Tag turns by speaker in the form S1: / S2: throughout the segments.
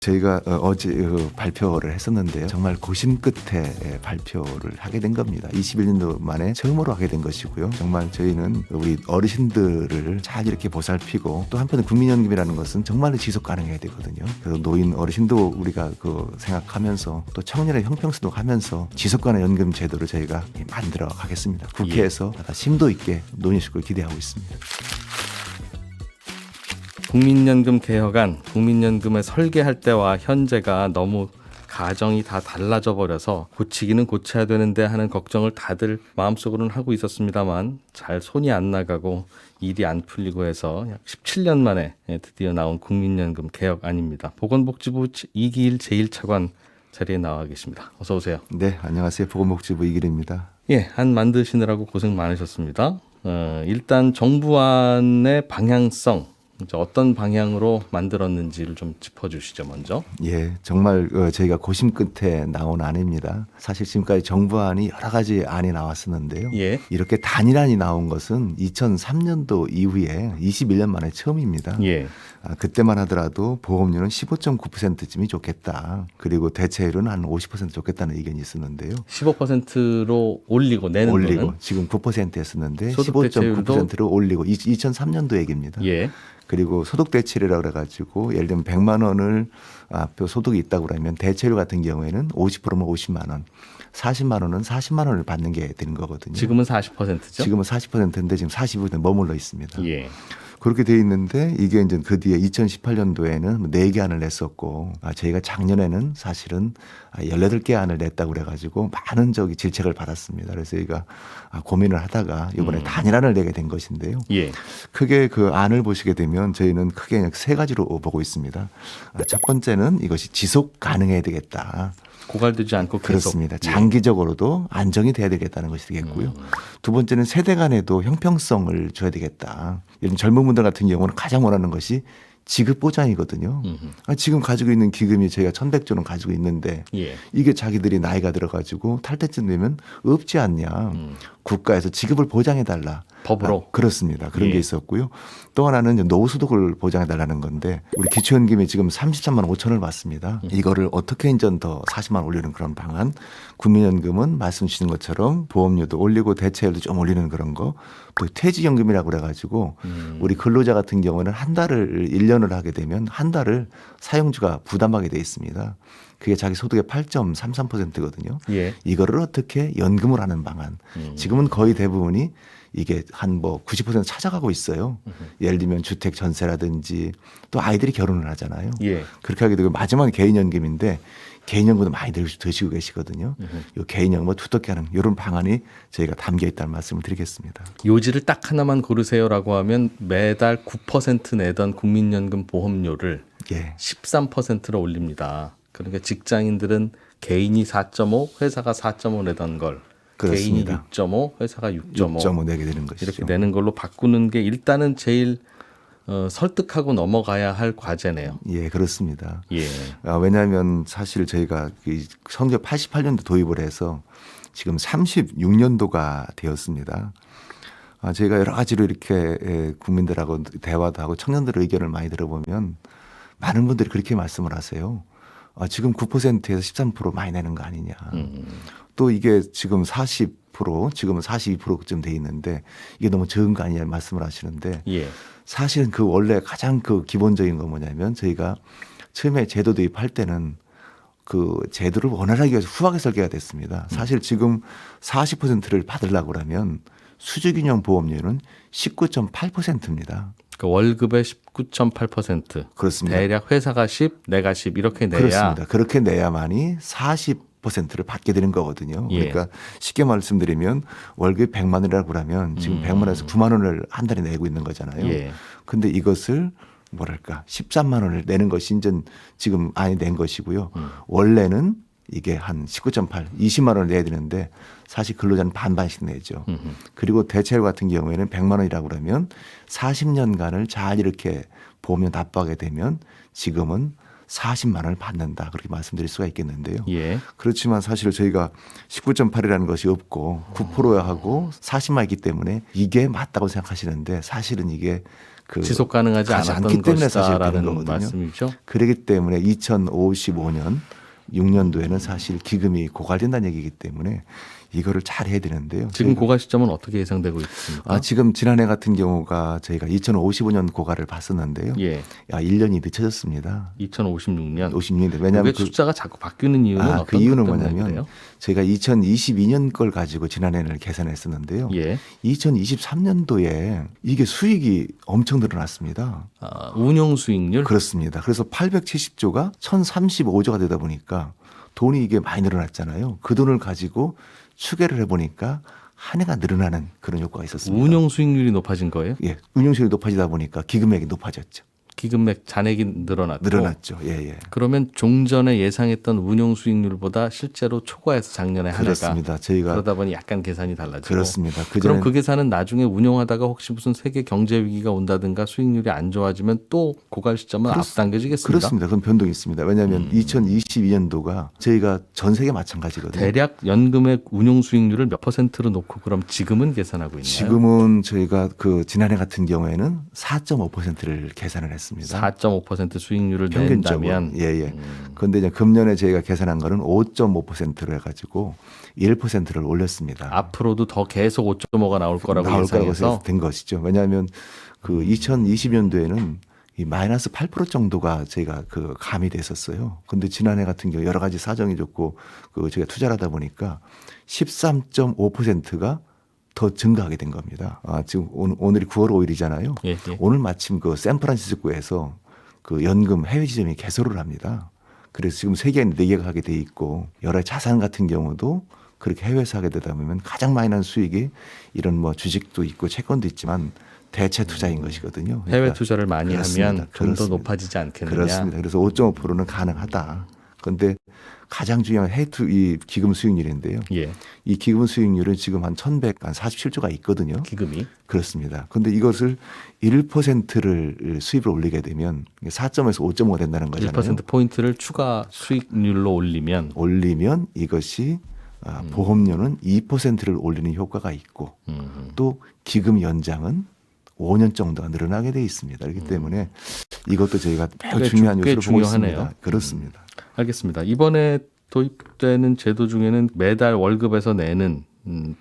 S1: 저희가 어제 발표를 했었는데요. 정말 고심 끝에 발표를 하게 된 겁니다. 21년도 만에 처음으로 하게 된 것이고요. 정말 저희는 우리 어르신들을 잘 이렇게 보살피고 또 한편은 국민연금이라는 것은 정말로 지속 가능해야 되거든요. 그래서 노인 어르신도 우리가 생각하면서 또 청년의 형평성도 하면서 지속 가능 연금 제도를 저희가 만들어 가겠습니다. 국회에서 심도 있게 논의하실 걸 기대하고 있습니다.
S2: 국민연금 개혁안, 국민연금을 설계할 때와 현재가 너무 가정이 다 달라져 버려서 고치기는 고쳐야 되는데 하는 걱정을 다들 마음속으로는 하고 있었습니다만 잘 손이 안 나가고 일이 안 풀리고 해서 약 17년 만에 드디어 나온 국민연금 개혁안입니다. 보건복지부 이기일 제1차관 자리에 나와 계십니다. 어서 오세요.
S1: 네, 안녕하세요. 보건복지부 이기일입니다.
S2: 예, 안 만드시느라고 고생 많으셨습니다. 일단 정부안의 방향성, 어떤 방향으로 만들었는지를 좀 짚어주시죠, 먼저.
S1: 예, 정말 저희가 고심 끝에 나온 안입니다. 사실 지금까지 정부안이 여러 가지 안이 나왔었는데요.
S2: 예.
S1: 이렇게 단일안이 나온 것은 2003년도 이후에 21년 만에 처음입니다.
S2: 예.
S1: 그때만 하더라도 보험료는 15.9%쯤이 좋겠다. 그리고 대체율은 한 50% 좋겠다는 의견이 있었는데요.
S2: 15%로 올리고 내는 거는?
S1: 지금 9%였었는데
S2: 소득 대체율도
S1: 15.9%로 올리고 2003년도 얘기입니다.
S2: 예.
S1: 그리고 소득 대체율이라고 그래가지고 예를 들면 100만 원을 소득이 있다고 그러면 대체율 같은 경우에는 50%면 50만 원, 40만 원은 40만 원을 받는 게 되는 거거든요.
S2: 지금은 40%죠?
S1: 지금은 40%인데 지금 40%에 머물러 있습니다.
S2: 예.
S1: 그렇게 돼 있는데 이게 이제 그 뒤에 2018년도에는 4개 안을 냈었고 저희가 작년에는 사실은 18개 안을 냈다고 그래가지고 많은 질책을 받았습니다. 그래서 저희가 고민을 하다가 이번에 단일안을 내게 된 것인데요.
S2: 예.
S1: 크게 그 안을 보시게 되면 저희는 크게 3가지로 보고 있습니다. 첫 번째는 이것이 지속 가능해야 되겠다.
S2: 고갈되지 않고 계속.
S1: 그렇습니다. 장기적으로도 안정이 돼야 되겠다는 것이 되겠고요. 두 번째는 세대 간에도 형평성을 줘야 되겠다. 예를 젊은 분들 같은 경우는 가장 원하는 것이 지급 보장이거든요. 지금 가지고 있는 기금이 저희가 1,100조는 가지고 있는데
S2: 예.
S1: 이게 자기들이 나이가 들어가지고 탈퇴쯤 되면 없지 않냐. 국가에서 지급을 보장해달라.
S2: 법으로.
S1: 그렇습니다. 그런
S2: 예.
S1: 게 있었고요. 또 하나는 이제 노후소득을 보장해달라는 건데 우리 기초연금이 지금 33만 5천을 받습니다. 이거를 어떻게 이제 더 40만 올리는 그런 방안. 국민연금은 말씀 주신 것처럼 보험료도 올리고 대체율도 좀 올리는 그런 거. 또 퇴직연금이라고 그래가지고 우리 근로자 같은 경우는 한 달을 1년을 하게 되면 한 달을 사용주가 부담하게 돼 있습니다. 그게 자기 소득의 8.33%거든요.
S2: 예.
S1: 이거를 어떻게 연금을 하는 방안. 지금은 거의 대부분이 이게 한 90% 찾아가고 있어요. 예를 들면 주택 전세라든지 또 아이들이 결혼을 하잖아요.
S2: 예.
S1: 그렇게 하게 되고 마지막은 개인연금인데 개인연금도 많이 드시고 계시거든요. 이 개인연금을 두텁게 하는 이런 방안이 저희가 담겨 있다는 말씀을 드리겠습니다.
S2: 요지를 딱 하나만 고르세요라고 하면 매달 9% 내던 국민연금 보험료를
S1: 예.
S2: 13%로 올립니다. 그러니까 직장인들은 개인이 4.5, 회사가 4.5 내던 걸
S1: 그렇습니다.
S2: 개인이 6.5, 회사가 6.5
S1: 6.5 내게 되는 것이죠.
S2: 이렇게 내는 걸로 바꾸는 게 일단은 제일 설득하고 넘어가야 할 과제네요.
S1: 예, 그렇습니다.
S2: 예.
S1: 왜냐하면 사실 저희가 1988년도 도입을 해서 지금 36년도가 되었습니다. 저희가 여러 가지로 이렇게 국민들하고 대화도 하고 청년들의 의견을 많이 들어보면 많은 분들이 그렇게 말씀을 하세요. 지금 9%에서 13% 많이 내는 거 아니냐. 또 이게 지금 40%, 지금은 42%쯤 돼 있는데 이게 너무 적은 거 아니냐 말씀을 하시는데
S2: 예.
S1: 사실은 원래 가장 기본적인 건 뭐냐면 저희가 처음에 제도 도입할 때는 그 제도를 원활하게 위해서 후하게 설계가 됐습니다. 사실 지금 40%를 받으려고 그러면 수주균형 보험료는 19.8%입니다.
S2: 그 월급의 19.8%.
S1: 그렇습니다.
S2: 대략 회사가 10, 내가 10 이렇게 내야.
S1: 그렇습니다. 그렇게 내야만이 40%를 받게 되는 거거든요.
S2: 예.
S1: 그러니까 쉽게 말씀드리면 월급이 100만 원이라고 그러면 지금 100만 원에서 9만 원을 한 달에 내고 있는 거잖아요.
S2: 예.
S1: 근데 이것을 13만 원을 내는 것이 이제 지금 안이 낸 것이고요. 원래는 이게 한 19.8, 20만 원을 내야 되는데 사실 근로자는 반반씩 내죠. 그리고 대체율 같은 경우에는 100만 원이라고 그러면 40년간을 잘 이렇게 보험료 납부하게 되면 지금은 40만 원을 받는다. 그렇게 말씀드릴 수가 있겠는데요.
S2: 예.
S1: 그렇지만 사실 저희가 19.8이라는 것이 없고 9%하고 40만 있기 때문에 이게 맞다고 생각하시는데 사실은 이게
S2: 지속 가능하지
S1: 가지
S2: 않았던
S1: 않기 때문에 사실 그런
S2: 것이다라는
S1: 거거든요.
S2: 말씀이죠.
S1: 그렇기 때문에 2055년 6년도에는 사실 기금이 고갈된다는 얘기이기 때문에 이거를 잘 해야 되는데요.
S2: 지금
S1: 저희가-
S2: 고갈 시점은 어떻게 예상되고 있습니까?
S1: 지금 지난해 같은 경우가 저희가 2055년 고갈을 봤었는데요.
S2: 예,
S1: 1년이 늦춰졌습니다.
S2: 2056년.
S1: 56년대.
S2: 왜
S1: 왜냐하면
S2: 숫자가 자꾸 바뀌는 이유는 어떤
S1: 그 이유는
S2: 것 때문에
S1: 뭐냐면
S2: 그래요?
S1: 저희가 2022년 걸 가지고 지난해를 계산했었는데요.
S2: 예,
S1: 2023년도에 이게 수익이 엄청 늘어났습니다.
S2: 운용 수익률.
S1: 그렇습니다. 그래서 870조가 1035조가 되다 보니까 돈이 이게 많이 늘어났잖아요. 그 돈을 가지고 추계를 해보니까 한 해가 늘어나는 그런 효과가 있었습니다.
S2: 운용 수익률이 높아진 거예요?
S1: 예, 운용수익이 높아지다 보니까 기금액이 높아졌죠.
S2: 기금액 잔액이 늘어났고.
S1: 늘어났죠. 예, 예.
S2: 그러면 종전에 예상했던 운용 수익률보다 실제로 초과해서 작년에 한 해가
S1: 그렇습니다. 저희가
S2: 그러다 보니 약간 계산이 달라지고.
S1: 그렇습니다.
S2: 그럼 그 계산은 나중에 운용하다가 혹시 무슨 세계 경제 위기가 온다든가 수익률이 안 좋아지면 또 고갈 시점은 앞당겨지겠습니다.
S1: 그렇습니다. 그런 변동이 있습니다. 왜냐하면 2022년도가 저희가 전 세계 마찬가지거든요.
S2: 대략 연금의 운용 수익률을 몇 %로 놓고 그럼 지금은 계산하고 있나요?
S1: 지금은 저희가 그 지난해 같은 경우에는 4.5%를 계산을 했습니다.
S2: 4.5% 수익률을
S1: 평균적으로.
S2: 낸다면
S1: 예, 예. 그런데 이제 금년에 저희가 계산한 거는 5.5%로 해가지고 1%를 올렸습니다.
S2: 앞으로도 더 계속 5.5가 나올 거라고
S1: 나올 거라고
S2: 예상해서
S1: 된 것이죠. 왜냐하면 그 2020년도에는 이 마이너스 8% 정도가 저희가 그 가미됐었어요. 근데 지난해 같은 경우 여러 가지 사정이 좋고 그 저희가 투자를 하다 보니까 13.5%가 더 증가하게 된 겁니다. 지금 오늘이 9월 5일이잖아요.
S2: 예, 예.
S1: 오늘 마침 그 샌프란시스코에서 그 연금 해외 지점이 개소를 합니다. 그래서 지금 세계에 4개가 하게 돼 있고 여러 자산 같은 경우도 그렇게 해외에서 하게 되다 보면 가장 많이 나는 수익이 이런 뭐 주식도 있고 채권도 있지만 대체 투자인 것이거든요. 그러니까
S2: 해외 투자를 많이
S1: 그렇습니다.
S2: 하면 좀 더
S1: 그렇습니다.
S2: 높아지지 않겠느냐.
S1: 그렇습니다. 그래서 5.5%는 가능하다. 그런데 가장 중요한 이 기금 수익률인데요.
S2: 예,
S1: 이 기금 수익률은 지금 한 1,147조가 있거든요.
S2: 기금이
S1: 그렇습니다. 그런데 이것을 1%를 수입을 올리게 되면 4.에서 5.5가 된다는 거잖아요.
S2: 1%포인트를 추가 수익률로 올리면
S1: 이것이 보험료는 2%를 올리는 효과가 있고 또 기금 연장은 5년 정도가 늘어나게 돼 있습니다. 그렇기 때문에 이것도 저희가 매우
S2: 꽤
S1: 중요한
S2: 꽤
S1: 요소로 보고
S2: 중요하네요.
S1: 있습니다. 그렇습니다.
S2: 알겠습니다. 이번에 도입되는 제도 중에는 매달 월급에서 내는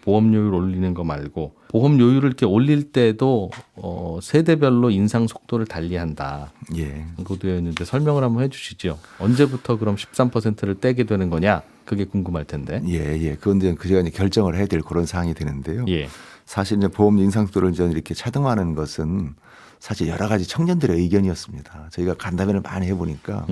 S2: 보험료율 올리는 거 말고 보험료율을 이렇게 올릴 때도 세대별로 인상 속도를 달리한다.
S1: 예.
S2: 그거 되어 있는데 설명을 한번 해주시죠. 언제부터 그럼 13%를 떼게 되는 거냐? 그게 궁금할 텐데.
S1: 예. 그런데 제가 이제 결정을 해야 될 그런 사항이 되는데요.
S2: 예.
S1: 사실 이제 보험 인상 속도를 이제 이렇게 차등화하는 것은 사실 여러 가지 청년들의 의견이었습니다. 저희가 간담회를 많이 해보니까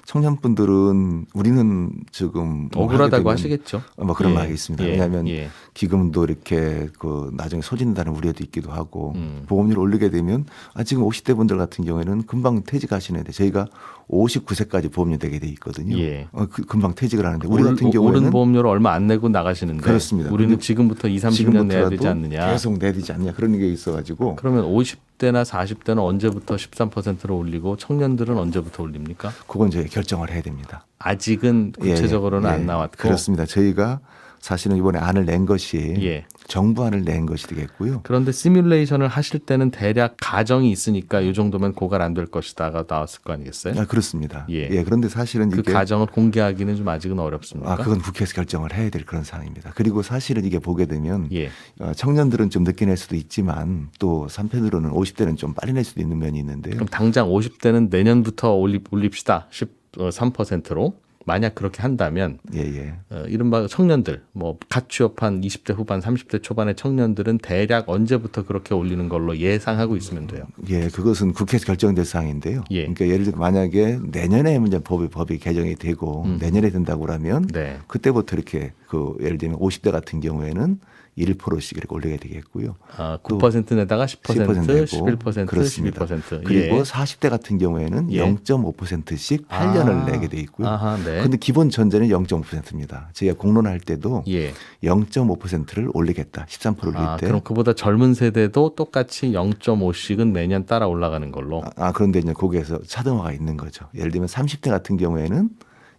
S1: 청년분들은 우리는 지금 뭐
S2: 억울하다고
S1: 하게 되면
S2: 하시겠죠.
S1: 뭐 그런
S2: 예,
S1: 말이 있습니다.
S2: 예,
S1: 왜냐하면
S2: 예.
S1: 기금도 이렇게 그 나중에 소진된다는 우려도 있기도 하고 보험료를 올리게 되면 지금 50대 분들 같은 경우에는 금방 퇴직하시는데 저희가 59세까지 보험료 되게 돼 있거든요.
S2: 예.
S1: 금방 퇴직을 하는데 우리 같은 경우에는
S2: 오른 보험료를 얼마 안 내고 나가시는데
S1: 그렇습니다.
S2: 우리는
S1: 근데
S2: 지금부터 2, 30년 내야 되지
S1: 지금부터라도
S2: 않느냐.
S1: 계속 내야 되지 않냐 그런 게 있어가지고
S2: 그러면 50대나 40대는 언제부터 13%로 올리고 청년들은 언제부터 올립니까?
S1: 그건 저희 결정을 해야 됩니다.
S2: 아직은 구체적으로는
S1: 예,
S2: 안 나왔고.
S1: 그렇습니다. 저희가 사실은 이번에 안을 낸 것이
S2: 예.
S1: 정부안을 낸 것이 되겠고요.
S2: 그런데 시뮬레이션을 하실 때는 대략 가정이 있으니까 이 정도면 고갈 안 될 것이다가 나왔을 거 아니겠어요?
S1: 그렇습니다.
S2: 예.
S1: 그런데 사실은
S2: 그
S1: 이게
S2: 가정을 공개하기는 좀 아직은 어렵습니까?
S1: 그건 국회에서 결정을 해야 될 그런 사항입니다. 그리고 사실은 이게 보게 되면
S2: 예.
S1: 청년들은 좀 늦게 낼 수도 있지만 또 한편으로는 50대는 좀 빨리 낼 수도 있는 면이 있는데요.
S2: 그럼 당장 50대는 내년부터 올립시다. 13%로. 만약 그렇게 한다면
S1: 예.
S2: 이른바 청년들 뭐 갓 취업한 20대 후반 30대 초반의 청년들은 대략 언제부터 그렇게 올리는 걸로 예상하고 있으면 돼요.
S1: 예, 그것은 국회에서 결정될 사항인데요.
S2: 예.
S1: 그러니까 예를 들어 만약에 내년에 이제 법이 개정이 되고 내년에 된다고 그러면
S2: 네.
S1: 그때부터 이렇게 그 예를 들면 50대 같은 경우에는 1%씩 이렇게 올리게 되겠고요.
S2: 9%내다가 10%, 11%,
S1: 그렇습니다.
S2: 12%.
S1: 그리고
S2: 예.
S1: 40대 같은 경우에는
S2: 예.
S1: 0.5%씩 8년을 내게 돼 있고요.
S2: 아하, 네.
S1: 그런데 기본 전제는 0.5%입니다. 저희가 공론할 때도
S2: 예.
S1: 0.5%를 올리겠다. 13% 올릴 때.
S2: 그럼 그보다 젊은 세대도 똑같이 0.5씩은 매년 따라 올라가는 걸로.
S1: 그런데 이제 거기에서 차등화가 있는 거죠. 예를 들면 30대 같은 경우에는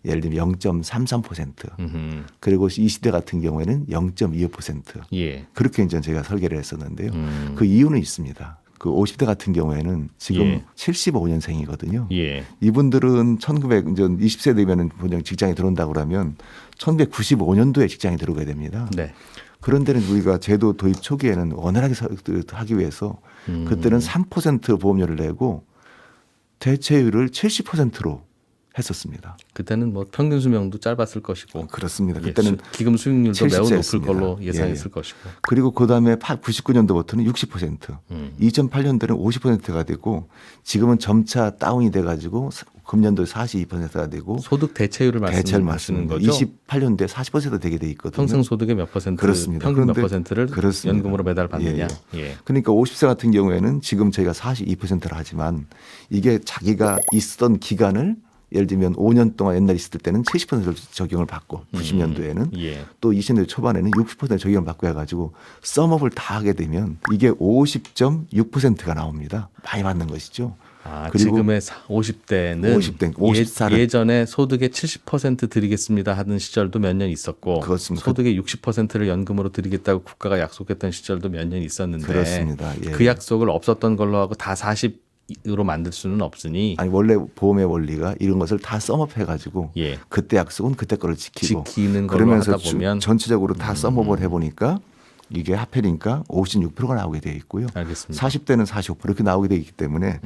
S1: 예를 들면 0.33% 그리고 20대 같은 경우에는 0.25%
S2: 예.
S1: 그렇게 이제 저희가 설계를 했었는데요. 그 이유는 있습니다. 그 50대 같은 경우에는 지금
S2: 예.
S1: 75년생이거든요.
S2: 예.
S1: 이분들은 20세되면은 보통 직장에 들어온다고 그러면 1995년도에 직장에 들어오게 됩니다.
S2: 네.
S1: 그런 데는 우리가 제도 도입 초기에는 원활하게 하기 위해서 그때는 3% 보험료를 내고 대체율을 70%로 했었습니다.
S2: 그때는 뭐 평균 수명도 짧았을 것이고
S1: 그렇습니다.
S2: 예,
S1: 그때는
S2: 기금 수익률도 매우
S1: 70
S2: 높을
S1: 였습니다.
S2: 걸로 예상했을
S1: 예, 예.
S2: 것이고.
S1: 그리고 그다음에 99년도부터는 60%, 2008년도에는 50%가 되고 지금은 점차 다운이 돼가지고 금년도에 42%가 되고
S2: 소득 대체율을
S1: 대체율
S2: 말씀하시는
S1: 맞습니다.
S2: 거죠?
S1: 28년도에 40% 되게 돼 있거든요.
S2: 평생 소득의 몇 퍼센트,
S1: 그렇습니다.
S2: 평균 몇
S1: 그런데
S2: 퍼센트를
S1: 그렇습니다.
S2: 연금으로 매달 받느냐?
S1: 예,
S2: 예.
S1: 그러니까 50세 같은 경우에는 지금 저희가 42%를 하지만 이게 자기가 있었던 기간을 예를 들면 5년 동안 옛날에 있을 때는 70%를 적용을 받고 90년도에는
S2: 예.
S1: 또 2000년대 초반에는 60% 적용을 받고 해가지고 썸업을 다 하게 되면 이게 50.6%가 나옵니다. 많이 받는 것이죠.
S2: 아,
S1: 그리고
S2: 지금의 50대는
S1: 54를
S2: 예전에 소득의 70% 드리겠습니다 하던 시절도 몇 년 있었고
S1: 그렇습니다.
S2: 소득의 60%를 연금으로 드리겠다고 국가가 약속했던 시절도 몇 년 있었는데
S1: 그렇습니다. 예.
S2: 그 약속을 없었던 걸로 하고 다 40으로 만들 수는 없으니
S1: 아니 원래 보험의 원리가 이런 것을 다 썸업 해가지고
S2: 예.
S1: 그때 약속은 그때 거를 지키고
S2: 지키는 걸로
S1: 그러면서
S2: 하다 보면
S1: 전체적으로 다 썸업을 해보니까 이게 합해니까 56%가 나오게 되어 있고요.
S2: 알겠습니다.
S1: 40대는 45% 이렇게 나오게 되어 있기 때문에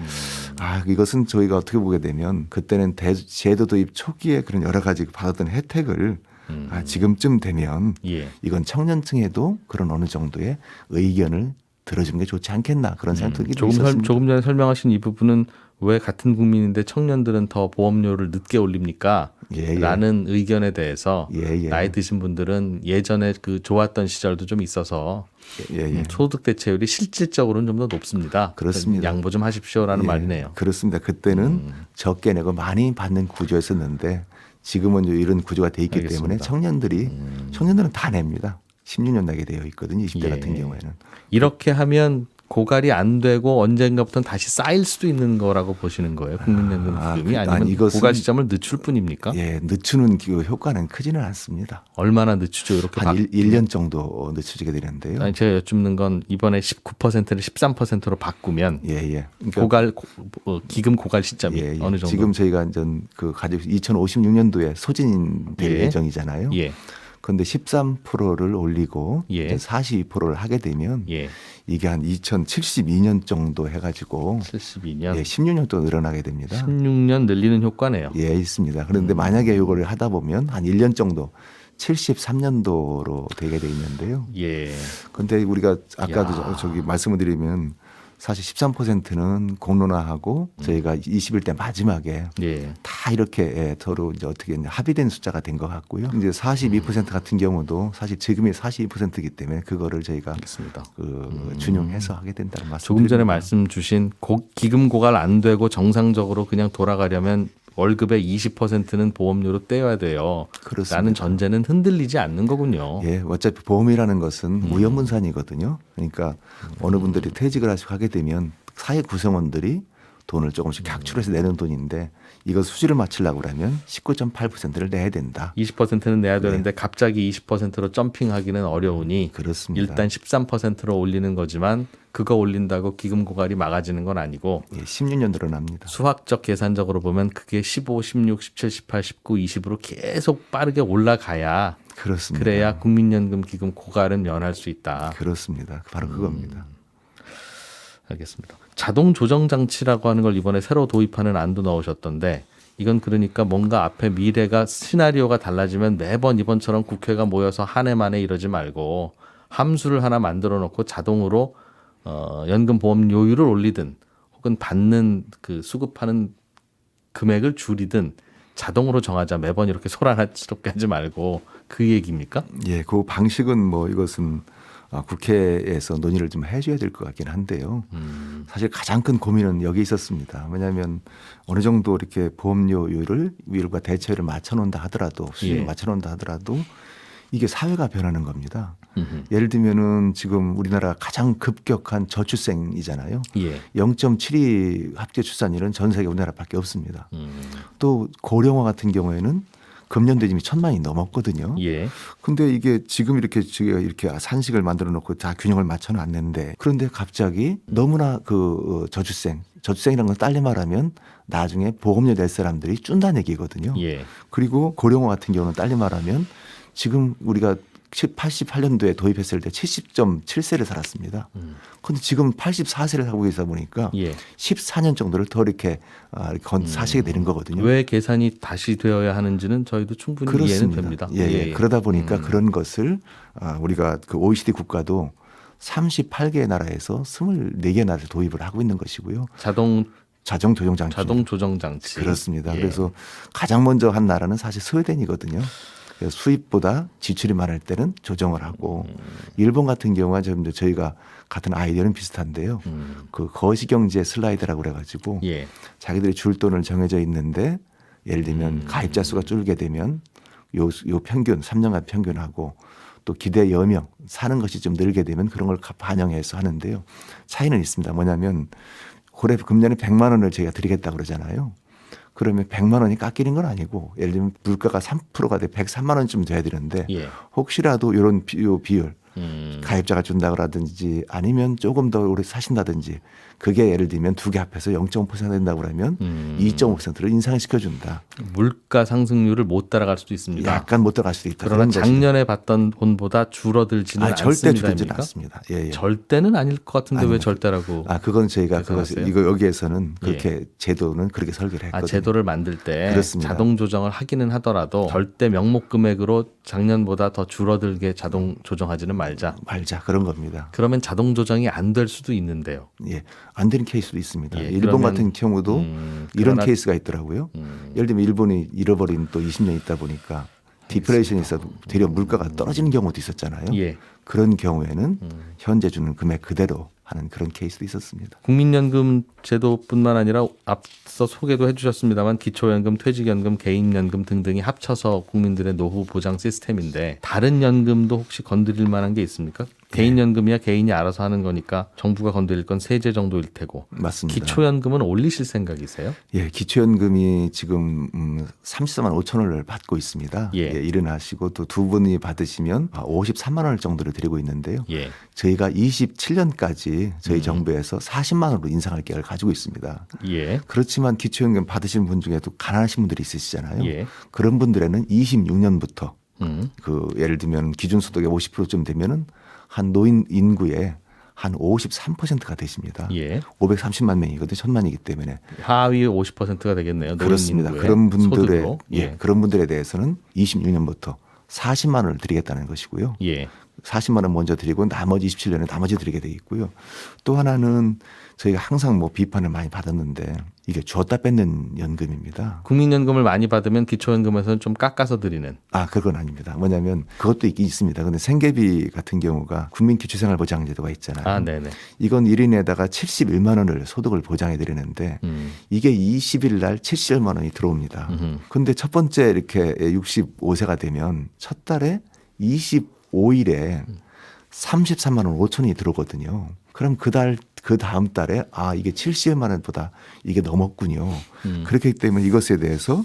S1: 이것은 저희가 어떻게 보게 되면 그때는 제도 도입 초기에 그런 여러 가지 받았던 혜택을 지금쯤 되면
S2: 예.
S1: 이건 청년층에도 그런 어느 정도의 의견을 들어주는 게 좋지 않겠나 그런 생각이 있었습니다.
S2: 조금 전에 설명하신 이 부분은 왜 같은 국민인데 청년들은 더 보험료를 늦게 올립니까?
S1: 예, 예.
S2: 라는 의견에 대해서
S1: 예, 예.
S2: 나이 드신 분들은 예전에 그 좋았던 시절도 좀 있어서
S1: 예, 예.
S2: 소득 대체율이 실질적으로는 좀 더 높습니다.
S1: 그렇습니다.
S2: 양보 좀 하십시오라는
S1: 예,
S2: 말이네요.
S1: 그렇습니다. 그때는 적게 내고 많이 받는 구조였었는데 지금은 이런 구조가 돼 있기 때문에
S2: 알겠습니다.
S1: 청년들은 다 냅니다. 16년 나게 되어 있거든요. 20대
S2: 예.
S1: 같은 경우에는.
S2: 이렇게 하면 고갈이 안 되고 언젠가부터는 다시 쌓일 수도 있는 거라고 보시는 거예요. 국민연금 기금이 아니면
S1: 이것은-
S2: 고갈 시점을 늦출 뿐입니까?
S1: 예, 늦추는 그 효과는 크지는 않습니다.
S2: 얼마나 늦추죠? 이렇게
S1: 한 1년 정도 늦춰지게 되는데요.
S2: 아니, 제가 여쭙는 건 이번에 19%를 13%로 바꾸면
S1: 예, 예. 그러니까
S2: 기금 고갈 시점이
S1: 예, 예.
S2: 어느 정도?
S1: 지금 저희가 이제 그 가지고 2056년도에 소진될
S2: 예.
S1: 예정이잖아요.
S2: 예,
S1: 그런데 13%를 올리고
S2: 예.
S1: 42%를 하게 되면
S2: 예,
S1: 이게 한 2072년 정도 해가지고
S2: 72년,
S1: 예, 16년 동안 늘어나게 됩니다.
S2: 16년 늘리는 효과네요.
S1: 예, 있습니다. 그런데 만약에 이거를 하다 보면 한 1년 정도 73년도로 되게 돼 있는데요.
S2: 예,
S1: 근데 우리가 아까도
S2: 야.
S1: 저기 말씀을 드리면 사실 13%는 공론화하고 저희가 21대 마지막에
S2: 예,
S1: 다 이렇게 서로 이제 어떻게 합의된 숫자가 된 것 같고요. 이제 42% 같은 경우도 사실 지금이 42%이기 때문에 그거를 저희가
S2: 알겠습니다.
S1: 준용해서 하게 된다는 말씀.
S2: 조금 전에 말씀 주신 기금 고갈 안 되고 정상적으로 그냥 돌아가려면 월급의 20%는 보험료로 떼어야 돼요.
S1: 그렇습니다.
S2: 라는 전제는 흔들리지 않는 거군요.
S1: 예, 어차피 보험이라는 것은 무형분산이거든요. 그러니까 어느 분들이 퇴직을 하게 되면 사회 구성원들이 돈을 조금씩 각출해서 내는 돈인데 이거 수지를 맞추려고 그러면 19.8%를 내야 된다.
S2: 20%는 내야 되는데 갑자기 20%로 점핑하기는 어려우니
S1: 그렇습니다.
S2: 일단 13%로 올리는 거지만 그거 올린다고 기금 고갈이 막아지는 건 아니고
S1: 예, 16년 늘어납니다.
S2: 수학적 계산적으로 보면 그게 15, 16, 17, 18, 19, 20으로 계속 빠르게 올라가야
S1: 그렇습니다.
S2: 그래야 국민연금 기금 고갈은 면할 수 있다.
S1: 그렇습니다. 바로 그겁니다.
S2: 알겠습니다. 자동 조정 장치라고 하는 걸 이번에 새로 도입하는 안도 넣으셨던데 이건 그러니까 뭔가 앞에 미래가 시나리오가 달라지면 매번 이번처럼 국회가 모여서 한 해 만에 이러지 말고 함수를 하나 만들어 놓고 자동으로 연금 보험료율을 올리든 혹은 받는 그 수급하는 금액을 줄이든 자동으로 정하자. 매번 이렇게 소란스럽게 하지 말고 그 얘기입니까?
S1: 예, 그 방식은 뭐 이것은 국회에서 논의를 좀 해줘야 될 것 같긴 한데요. 사실 가장 큰 고민은 여기 있었습니다. 왜냐하면 어느 정도 이렇게 보험료율을 위율과 대체율을 맞춰놓는다 하더라도 수준을
S2: 예.
S1: 맞춰놓는다 하더라도 이게 사회가 변하는 겁니다. 예를 들면은 지금 우리나라 가장 급격한 저출생이잖아요.
S2: 예.
S1: 0.72 합계 출산율은 전 세계 우리나라밖에 없습니다. 또 고령화 같은 경우에는 금년대짐이 1,000만이 넘었거든요.
S2: 예.
S1: 근데 이게 지금 이렇게 저희가 이렇게 산식을 만들어 놓고 다 균형을 맞춰 놨는데 그런데 갑자기 너무나 저출생이라는 건 딸리 말하면 나중에 보험료 낼 사람들이 준다는 얘기거든요.
S2: 예.
S1: 그리고 고령화 같은 경우는 딸리 말하면 지금 우리가 88년도에 도입했을 때 70.7세를 살았습니다. 그런데 지금 84세를 살고 계시다 보니까
S2: 예.
S1: 14년 정도를 더 이렇게 사시게 되는 거거든요.
S2: 왜 계산이 다시 되어야 하는지는 저희도 충분히 이해는 됩니다.
S1: 예. 그러다 보니까 그런 것을 우리가 그 OECD 국가도 38개의 나라에서 24개 나라에서 도입을 하고 있는 것이고요.
S2: 자동
S1: 조정 장치.
S2: 자동 조정 장치.
S1: 그렇습니다.
S2: 예.
S1: 그래서 가장 먼저 한 나라는 사실 스웨덴이거든요. 그래서 수입보다 지출이 많을 때는 조정을 하고 일본 같은 경우가 저희가 같은 아이디어는 비슷한데요. 그 거시경제 슬라이드라고 그래가지고
S2: 예.
S1: 자기들이 줄 돈을 정해져 있는데 예를 들면 가입자 수가 줄게 되면 요 평균 3년간 평균하고 또 기대 여명 사는 것이 좀 늘게 되면 그런 걸 반영해서 하는데요. 차이는 있습니다. 뭐냐면 올해 금년에 100만 원을 저희가 드리겠다 그러잖아요. 그러면 100만 원이 깎이는 건 아니고 예를 들면 물가가 3%가 돼 103만 원쯤 돼야 되는데
S2: 예.
S1: 혹시라도 이런 비율 가입자가 준다 그러든지 아니면 조금 더 오래 사신다든지 그게 예를 들면 두 개 합해서 0.5% 된다고 그러면 2.5%를 인상시켜 준다.
S2: 물가 상승률을 못 따라갈 수도 있습니다.
S1: 약간 못 들어갈 수도 있다.
S2: 그러나 작년에 받던 돈보다 줄어들지는
S1: 절대
S2: 않습니다.
S1: 줄어들지는 않습니다. 예.
S2: 절대는 아닐 것 같은데 왜
S1: 아닙니다.
S2: 절대라고?
S1: 그건 저희가
S2: 계산하세요?
S1: 이거 여기에서는 그렇게 제도는 그렇게 설계를 했거든요.
S2: 제도를 만들 때
S1: 그렇습니다.
S2: 자동 조정을 하기는 하더라도 절대 명목 금액으로 작년보다 더 줄어들게 자동 조정하지는 말자.
S1: 그런 겁니다.
S2: 그러면 자동 조정이 안 될 수도 있는데요.
S1: 예, 안 되는 케이스도 있습니다.
S2: 예,
S1: 일본
S2: 그러면,
S1: 같은 경우도 이런
S2: 그러나,
S1: 케이스가 있더라고요. 예를 들면 일본이 잃어버린 또 20년 있다 보니까 디프레이션이 있어도 되려 물가가 떨어지는 경우도 있었잖아요.
S2: 예.
S1: 그런 경우에는 현재 주는 금액 그대로 하는 그런 케이스도 있었습니다.
S2: 국민연금 제도뿐만 아니라 앞서 소개도 해주셨습니다만 기초연금, 퇴직연금, 개인연금 등등이 합쳐서 국민들의 노후 보장 시스템인데 다른 연금도 혹시 건드릴 만한 게 있습니까? 개인연금이야 개인이 알아서 하는 거니까 정부가 건드릴 건 세제 정도일 테고.
S1: 맞습니다.
S2: 기초연금은 올리실 생각이세요?
S1: 예, 기초연금이 지금 34만 5천 원을 받고 있습니다.
S2: 예.
S1: 일어나시고 또 두 분이 받으시면 53만 원 정도를 드리고 있는데요.
S2: 예.
S1: 저희가 27년까지 저희 정부에서 40만 원으로 인상할 계획을 가지고 있습니다.
S2: 예.
S1: 그렇지만 기초연금 받으시는 분 중에도 가난하신 분들이 있으시잖아요.
S2: 예.
S1: 그런 분들에는 26년부터
S2: 음.
S1: 예를 들면 기준소득의 50%쯤 되면은 한 노인 인구의 한 53%가 되십니다.
S2: 예.
S1: 530만 명이거든요. 1,000만이기 때문에.
S2: 하위 50%가 되겠네요. 노인
S1: 그렇습니다.
S2: 인구의
S1: 그런 분들의
S2: 소득으로.
S1: 그런 분들에 대해서는 26년부터 40만 원을 드리겠다는 것이고요.
S2: 예.
S1: 40만 원 먼저 드리고 나머지 27년에 나머지 드리게 돼 있고요. 또 하나는 저희가 항상 비판을 많이 받았는데 이게 줬다 뺏는 연금입니다.
S2: 국민연금을 많이 받으면 기초연금에서는 좀 깎아서 드리는.
S1: 그건 아닙니다. 뭐냐면 그것도 있긴 있습니다. 근데 생계비 같은 경우가 국민기초생활보장제도가 있잖아요.
S2: 네네. 이건
S1: 이건 1인에다가 71만 원을 소득을 보장해 드리는데 이게 20일 날 71만 원이 들어옵니다. 근데 첫 번째 이렇게 65세가 되면 첫 달에 25일에 33만 원 5천이 들어오거든요. 그럼 그 다음 달에 이게 70만 원보다 이게 넘었군요. 그렇기 때문에 이것에 대해서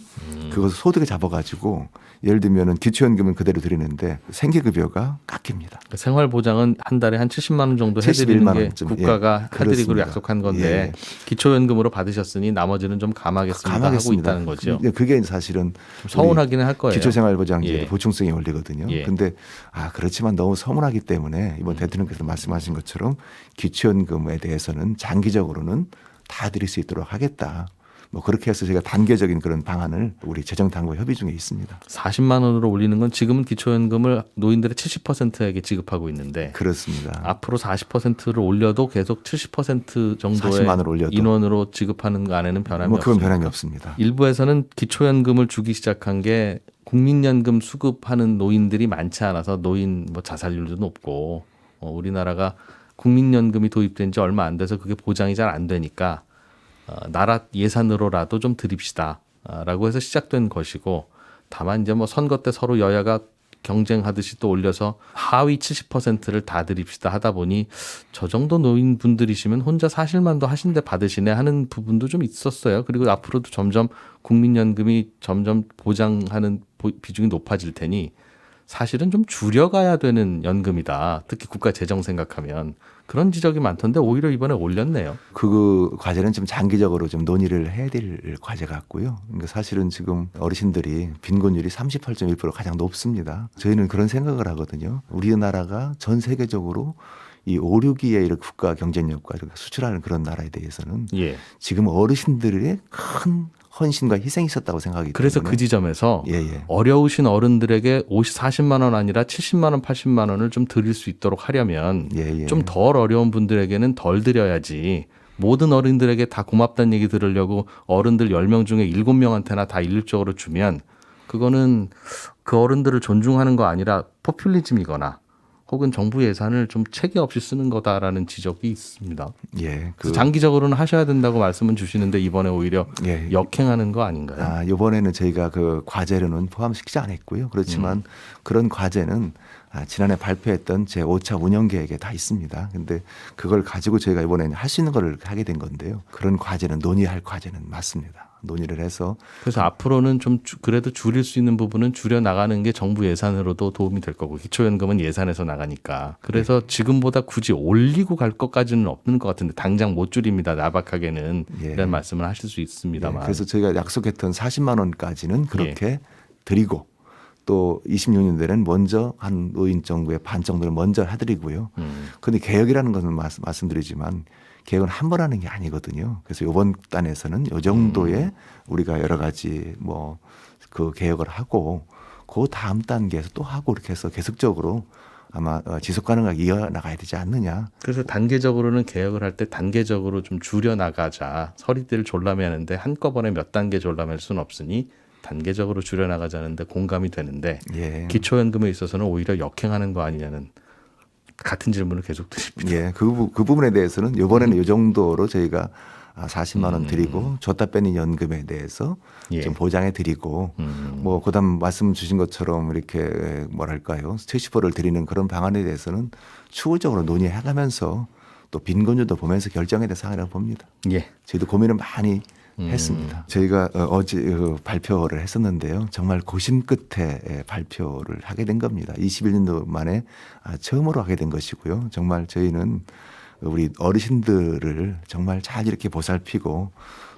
S1: 그것을 소득에 잡아가지고 예를 들면은 기초연금은 그대로 드리는데 생계급여가 깎입니다.
S2: 생활보장은 한 달에 한 70만 원 정도 해드리는
S1: 71만
S2: 게
S1: 원쯤.
S2: 국가가
S1: 예,
S2: 해드리기로
S1: 그렇습니다.
S2: 약속한 건데
S1: 예.
S2: 기초연금으로 받으셨으니 나머지는 좀 감하겠습니다 하고 있다는 거죠.
S1: 그게 사실은
S2: 좀 서운하기는 할 거예요.
S1: 기초생활보장제
S2: 예.
S1: 보충성이 원리거든요.
S2: 예.
S1: 근데 그렇지만 너무 서운하기 때문에 이번 대통령께서 말씀하신 것처럼 기초연금에 대해서는 장기적으로는 다 드릴 수 있도록 하겠다. 그렇게 해서 제가 단계적인 그런 방안을 우리 재정당국과 협의 중에 있습니다.
S2: 40만 원으로 올리는 건 지금은 기초연금을 노인들의 70%에게 지급하고 있는데
S1: 그렇습니다.
S2: 앞으로 40%를 올려도 계속 70% 정도의
S1: 40만 원을 올려도.
S2: 인원으로 지급하는 거 안에는 변함이
S1: 그건
S2: 없습니다.
S1: 변함이 없습니다.
S2: 일부에서는 기초연금을 주기 시작한 게 국민연금 수급하는 노인들이 많지 않아서 노인 자살률도 높고 우리나라가 국민연금이 도입된 지 얼마 안 돼서 그게 보장이 잘 안 되니까 나라 예산으로라도 좀 드립시다라고 해서 시작된 것이고 다만 이제 선거 때 서로 여야가 경쟁하듯이 또 올려서 하위 70%를 다 드립시다 하다 보니 저 정도 노인분들이시면 혼자 사실만도 하신데 받으시네 하는 부분도 좀 있었어요. 그리고 앞으로도 점점 국민연금이 점점 보장하는 비중이 높아질 테니 사실은 좀 줄여가야 되는 연금이다. 특히 국가 재정 생각하면 그런 지적이 많던데 오히려 이번에 올렸네요.
S1: 그 과제는 좀 장기적으로 좀 논의를 해야 될 과제 같고요. 그러니까 사실은 지금 어르신들이 빈곤율이 38.1% 가장 높습니다. 저희는 그런 생각을 하거든요. 우리나라가 전 세계적으로 이 5, 6위의 이런 국가 경쟁력과 수출하는 그런 나라에 대해서는
S2: 예.
S1: 지금 어르신들의 큰 헌신과 희생이 있었다고 생각이
S2: 그래서
S1: 때문에
S2: 그 지점에서
S1: 예.
S2: 어려우신 어른들에게 40만 원 아니라 70만 원, 80만 원을 좀 드릴 수 있도록 하려면
S1: 예.
S2: 좀 덜 어려운 분들에게는 덜 드려야지. 모든 어른들에게 다 고맙다는 얘기 들으려고 어른들 10명 중에 7명한테나 다 일률적으로 주면 그거는 그 어른들을 존중하는 거 아니라 포퓰리즘이거나 혹은 정부 예산을 좀 체계 없이 쓰는 거다라는 지적이 있습니다.
S1: 예.
S2: 그래서 장기적으로는 하셔야 된다고 말씀은 주시는데 이번에 오히려
S1: 예.
S2: 역행하는 거 아닌가요?
S1: 이번에는 저희가 그 과제로는 포함시키지 않았고요. 그렇지만 그런 과제는 지난해 발표했던 제 5차 운영 계획에 다 있습니다. 근데 그걸 가지고 저희가 이번에는 할 수 있는 걸 하게 된 건데요. 그런 과제는 논의할 과제는 맞습니다. 논의를 해서
S2: 그래서 앞으로는 좀 그래도 줄일 수 있는 부분은 줄여 나가는 게 정부 예산으로도 도움이 될 거고 기초연금은 예산에서 나가니까 그래서 지금보다 굳이 올리고 갈 것까지는 없는 것 같은데 당장 못 줄입니다. 나박하게는 이런 말씀을 하실 수 있습니다만.
S1: 그래서 저희가 약속했던 40만 원까지는 그렇게 드리고 또 26년도에는 먼저 한 노인 정부의 반 정도를 먼저 해드리고요. 그런데 개혁이라는 것은 말씀드리지만 개혁은 한 번 하는 게 아니거든요. 그래서 이번 단에서는 이 정도의 우리가 여러 가지 뭐 그 개혁을 하고 그 다음 단계에서 또 하고 이렇게 해서 계속적으로 아마 지속 가능하게 이어나가야 되지 않느냐.
S2: 그래서 단계적으로는 개혁을 할 때 단계적으로 좀 줄여 나가자. 서리대를 졸라매는데 한꺼번에 몇 단계 졸라맬 수는 없으니 단계적으로 줄여 나가자는데 공감이 되는데
S1: 예.
S2: 기초연금에 있어서는 오히려 역행하는 거 아니냐는 같은 질문을 계속 드립니다.
S1: 예, 그 부분에 대해서는 이번에는 이 정도로 저희가 40만 원 드리고 줬다 빼는 연금에 대해서 좀 보장해 드리고 뭐 그다음 말씀 주신 것처럼 이렇게 뭐랄까요 70%를 드리는 그런 방안에 대해서는 추후적으로 논의해가면서 또 빈곤율도 보면서 결정해야 될 사항이라고 봅니다.
S2: 예.
S1: 저희도 고민을 많이 했습니다. 저희가 어제 발표를 했었는데요. 정말 고심 끝에 발표를 하게 된 겁니다. 21년도 만에 처음으로 하게 된 것이고요. 정말 저희는 우리 어르신들을 정말 잘 이렇게 보살피고